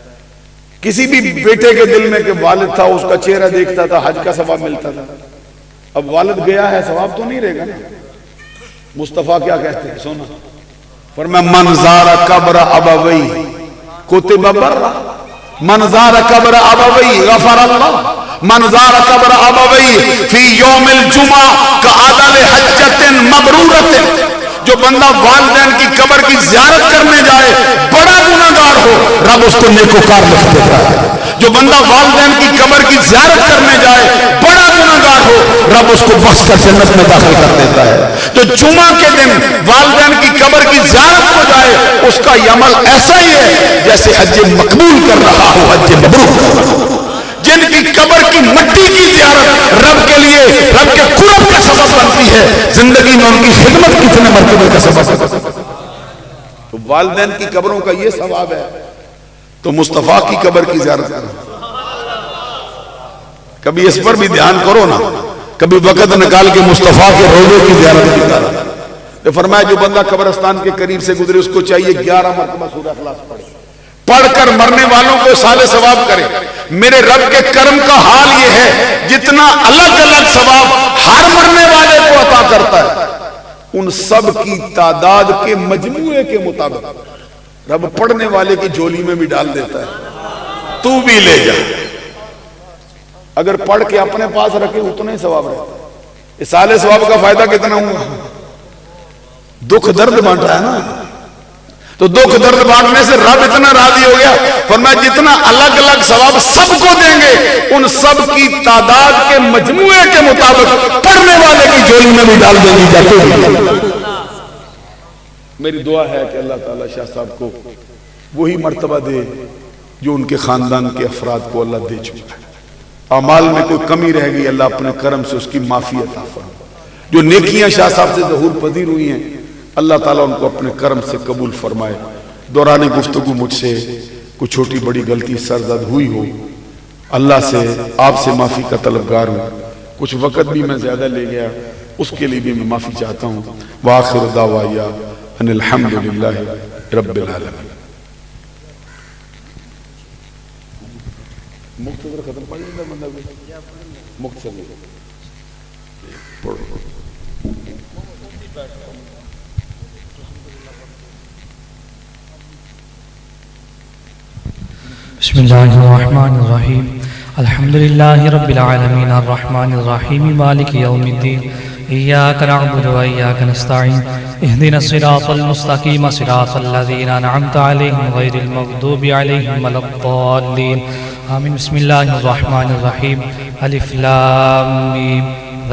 کسی بھی بیٹے کے دل میں کہ والد تھا، اس کا چہرہ دیکھتا تھا، حج کا ثواب ملتا تھا، اب والد گیا ہے ثواب تو نہیں رہے گا نا۔ مصطفیٰ کیا کہتے ہیں سونا، فرمایا من زار قبر ابوی کتب برا، من زار قبر ابوی غفر اللہ، من زار قبر ابوی فی یوم الجمعہ کعدل حجت مبرورت، جو بندہ والدین کی قبر کی زیارت کرنے جائے بڑا گناہگار ہو رب اس کو نیکوکار لکھ دیتا ہے. جو بندہ والدین کی قبر کی زیارت کرنے جائے بڑا گناہگار ہو رب اس کو بخش کر جنت میں داخل کر دیتا ہے. جو جمعہ کے دن والدین کی قبر کی زیارت ہو جائے اس کا یہ عمل ایسا ہی ہے جیسے حج مقبول کر رہا ہو، حج مبرور کر رہا ہو. جن کی قبر کی مٹی کی زیارت رب کے لیے رب کے قرب کا سبب بنتی ہے، زندگی میں ان کی خدمت کتنے مرتبے کا سبب ہے. تو والدین کی قبروں کا یہ ثواب ہے تو مصطفیٰ کی قبر کی زیارت کرو. کبھی اس پر بھی دھیان کرو نا، کبھی وقت نکال کے مصطفیٰ کے روضے کی زیارت کی کرو. تو فرمایا جو بندہ قبرستان کے قریب سے گزرے اس کو چاہیے 11 مرتبہ سورہ اخلاص پڑھے، پڑھ کر مرنے والوں کو سال ثواب کرے. میرے رب کے کرم کا حال یہ ہے جتنا الگ الگ ثواب ہر مرنے والے کو عطا کرتا ہے ان سب کی تعداد کے مجموعے کے مطابق رب پڑھنے والے کی جھولی میں بھی ڈال دیتا ہے. تو بھی لے جا، اگر پڑھ کے اپنے پاس رکھے اتنا ہی ثواب رہتا ہے. اس سال ثواب کا فائدہ کتنا ہوا؟ دکھ درد بانٹ رہا ہے نا، تو دکھ درد بانٹنے سے رب اتنا راضی ہو گیا فرمایا جتنا الگ الگ ثواب سب کو دیں گے ان سب کی تعداد کے مجموعے کے مطابق پڑھنے والے کی جھولی میں بھی ڈال دیں گی. میری دعا ہے کہ اللہ تعالیٰ شاہ صاحب کو وہی مرتبہ دے جو ان کے خاندان کے افراد کو اللہ دے چکا ہے. اعمال میں کوئی کمی رہ گئی اللہ اپنے کرم سے اس کی معافی عطا فرمائے. جو نیکیاں شاہ صاحب سے ظہور پذیر ہوئی ہیں اللہ تعالیٰ ان کو اپنے کرم سے قبول فرمائے. دوران گفتگو مجھ سے کوئی چھوٹی بڑی غلطی سرزد ہوئی ہو اللہ سے آپ سے معافی کا طلبگار ہوں. کچھ وقت بھی میں زیادہ لے گیا اس کے لیے بھی میں معافی چاہتا ہوں. وآخر دعوایا ان الحمدللہ رب العالمین. مختصر ختم پڑھ لیتا بندہ مختصر پڑھو. بسم الله الرحمن الرحيم الحمد لله رب العالمين الرحمن الرحيم مالك يوم الدين إياك نعبد وإياك نستعين اهدنا الصراط المستقيم صراط الذين أنعمت عليهم غير المغضوب عليهم ولا الضالين آمين. بسم الله الرحمن الرحيم ألف لام ميم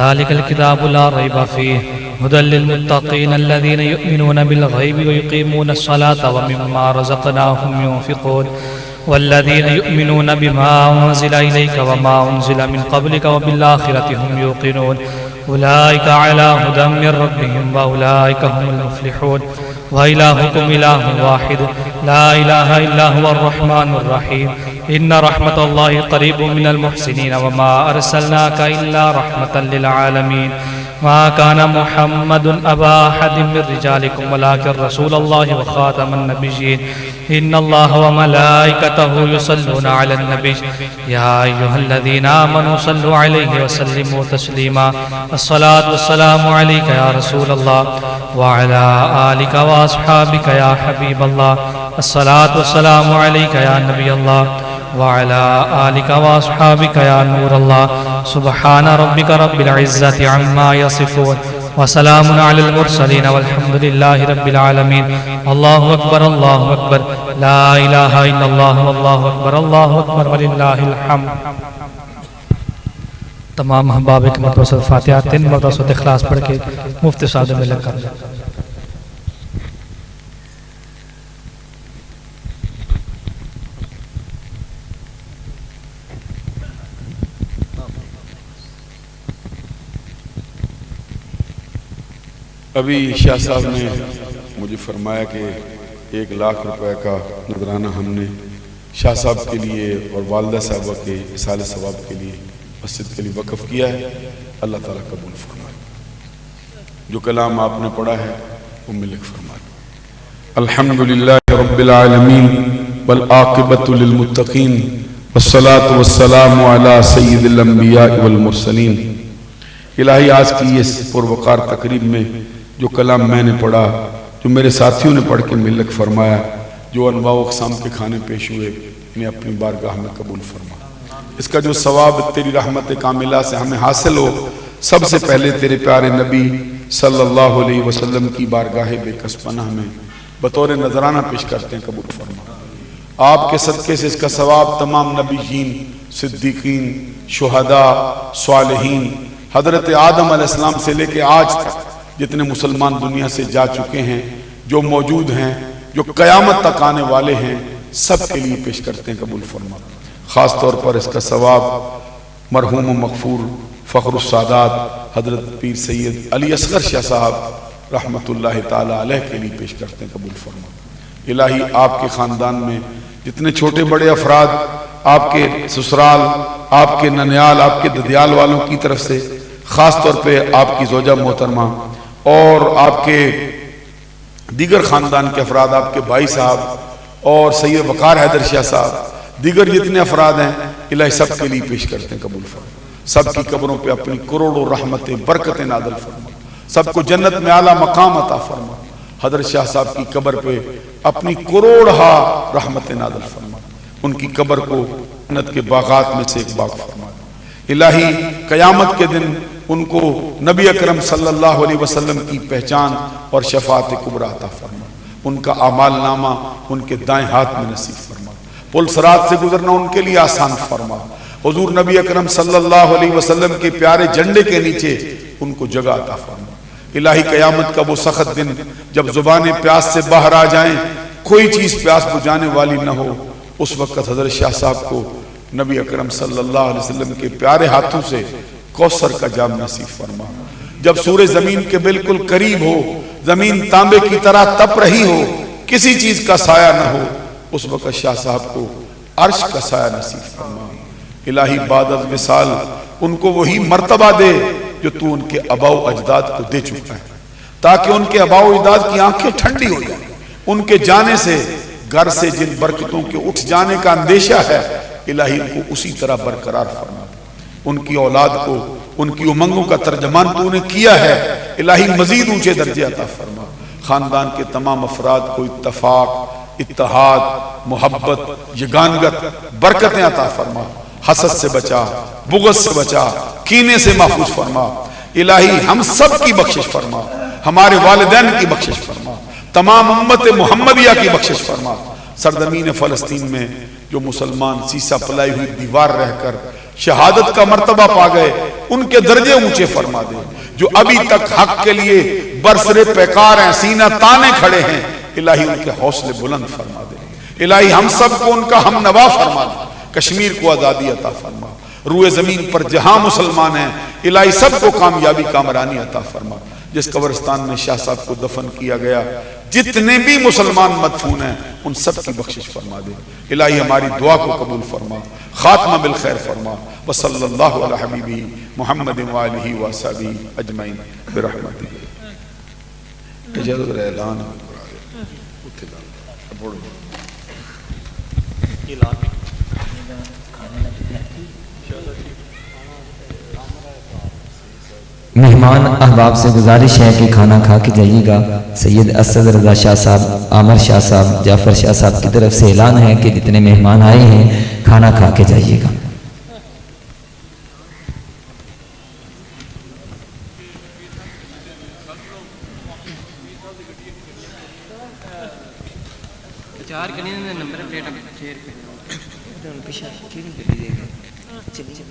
ذلك الكتاب لا ريب فيه هدى للمتقين الذين يؤمنون بالغيب ويقيمون الصلاة ومما رزقناهم ينفقون والذين يؤمنون بما أنزل إليك وما أنزل من قبلك وبالآخرة هم يوقنون أولئك على هدى من ربهم وأولئك هم المفلحون. وإلهكم إله واحد لا إله إلا هو الرحمن الرحيم إن رحمة الله قريب من المحسنين وما أرسلناك إلا رحمة للعالمين. ما كان محمد أبا أحد من رجالكم ولكن رسول الله وخاتم النبيين إن الله وملائكته يصلون على النبي يا أيها الذين آمنوا صلوا عليه وسلموا تسليما. الصلاة والسلام عليك يا رسول الله وعلى آلك وأصحابك يا حبيب الله. الصلاة والسلام عليك يا نبي الله وعلى آلك وأصحابك يا نور الله. سبحان ربك رب العزة عما يصفون وسلام على المرسلين والحمد لله رب العالمين. الله أكبر الله أكبر لا إله إلا الله والله أكبر الله أكبر ولله الحمد. تمام احباب کے مرتبہ صورت فاتحہ 3 مرتبہ صورت اخلاص پڑھ کے مفتی صاحب میں لگ کر ابھی شاہ صاحب نے مجھے فرمایا کہ 1 لاکھ روپے کا نذرانہ ہم نے شاہ صاحب کے لیے اور والدہ صاحبہ کے اصال ثواب کے لیے مسجد کے لیے وقف کیا ہے. اللہ تعالیٰ قبول فرمائے. جو کلام آپ نے پڑھا ہے وہ ملک فرمائے. الحمدللہ رب العالمین والعاقبۃ للمتقین والصلاة والسلام علی سید الانبیاء والمرسلین. الہی آج کی اس پروقار تقریب میں جو کلام میں نے پڑھا، جو میرے ساتھیوں نے پڑھ کے ملک فرمایا، جو انواع و اقسام کے کھانے پیش ہوئے، انہیں اپنی بارگاہ میں قبول فرما. اس کا جو ثواب تیری رحمت کاملہ سے ہمیں حاصل ہو، سب سے پہلے تیرے پیارے نبی صلی اللہ علیہ وسلم کی بارگاہ بے کس پناہ میں بطور نذرانہ پیش کرتے ہیں، قبول فرما۔ آپ کے صدقے سے اس کا ثواب تمام نبیین، صدیقین، شہداء، صالحین، حضرت آدم علیہ السلام سے لے کے آج تک جتنے مسلمان دنیا سے جا چکے ہیں، جو موجود ہیں، جو قیامت تک آنے والے ہیں، سب کے لیے پیش کرتے ہیں، قبول فرما۔ خاص طور پر اس کا ثواب مرحوم و مغفور فخر السادات حضرت پیر سید علی اصغر شاہ صاحب رحمت اللہ تعالی علیہ کے لیے پیش کرتے ہیں، قبول فرما۔ الہی آپ کے خاندان میں جتنے چھوٹے بڑے افراد، آپ کے سسرال، آپ کے ننیال، آپ کے ددیال والوں کی طرف سے، خاص طور پہ آپ کی زوجہ محترمہ اور آپ کے دیگر خاندان کے افراد، آپ کے بھائی صاحب اور سید وقار حیدر شاہ صاحب، دیگر جتنے افراد ہیں، الہی سب کے لیے پیش کرتے ہیں، قبول فرما۔ سب کی قبروں پہ اپنی کروڑوں رحمتیں برکتیں نازل فرما، سب کو جنت میں اعلیٰ مقام عطا فرما۔ حضرت شاہ صاحب کی قبر پہ اپنی کروڑہا رحمتیں نازل فرما، ان کی قبر کو جنت کے باغات میں سے ایک باغ فرما۔ الہی قیامت کے دن ان کو نبی اکرم صلی اللہ علیہ وسلم کی پہچان اور شفاعت کبریٰ عطا فرما، ان کا اعمال نامہ ان کے دائیں ہاتھ میں نصیب فرما، پل صراط سے گزرنا ان کے لیے آسان فرما، حضور نبی اکرم صلی اللہ علیہ وسلم کے پیارے جھنڈے کے نیچے ان کو جگہ عطا فرما۔ الہی قیامت کا وہ سخت دن جب زبانیں پیاس سے باہر آ جائیں، کوئی چیز پیاس بجھانے والی نہ ہو، اس وقت حضرت شاہ صاحب کو نبی اکرم صلی اللہ علیہ وسلم کے پیارے ہاتھوں سے کوثر کا جام نصیب فرما۔ جب سورج زمین کے بالکل قریب ہو، زمین تانبے کی طرح تپ رہی ہو، کسی چیز کا سایہ نہ ہو، اس وقت شاہ صاحب کو عرش کا سایہ نصیب فرما۔ الہی بعد از وصال ان کو وہی مرتبہ دے جو تو ان کے آباء و اجداد کو دے چکا ہے، تاکہ ان کے آباء و اجداد کی آنکھیں ٹھنڈی ہو جائیں۔ ان کے جانے سے گھر سے جن برکتوں کے اٹھ جانے کا اندیشہ ہے، الہی ان کو اسی طرح برقرار فرما۔ ان کی اولاد کو ان کی امنگوں کا ترجمان تو نے کیا ہے، الہی مزید اونچے درجے عطا فرما۔ خاندان کے تمام افراد کو اتفاق، اتحاد، محبت، یگانگت، برکتیں عطا فرما۔ حسد سے بچا، بغض سے بچا، کینے سے محفوظ فرما۔ الہی ہم سب کی بخشش فرما، ہمارے والدین کی بخشش فرما، تمام امت محمدیہ کی بخشش فرما۔ سرزمین فلسطین میں جو مسلمان سیسا پلائی ہوئی دیوار رہ کر شہادت کا مرتبہ پا گئے، ان کے درجے اونچے فرما دے۔ جو ابھی تک حق کے لیے برسرے پیکار ہیں، سینہ تانے کھڑے ہیں، الہی ان کے حوصلے بلند فرما دے۔ الہی ہم سب کو ان کا ہم نوا فرما دے، کشمیر کو آزادی عطا فرما۔ روئے زمین پر جہاں مسلمان ہیں، الہی سب کو کامیابی کامرانی عطا فرما۔ جس قبرستان میں شاہ صاحب کو دفن کیا گیا، جتنے بھی مسلمان مدفون ہیں، ان سب کی بخشش فرما دے۔ الہی ہماری دعا کو قبول فرما، خاتمہ بالخیر فرما۔ وصلی اللہ علی حبیبہ محمد وآلہ وصحبہ اجمعین برحمتہ۔ اجازت رہے اعلان مہمان احباب سے گزارش ہے کہ کھانا کھا کے جائیے گا۔ سید اسد رضا شاہ صاحب، عامر شاہ صاحب، جعفر شاہ صاحب کی طرف سے اعلان ہے کہ جتنے مہمان آئے ہیں کھانا کھا کے جائیے گا۔ چار کنی نمبر پلیٹ شیئر کرو پیچھے کی دے گا چلیے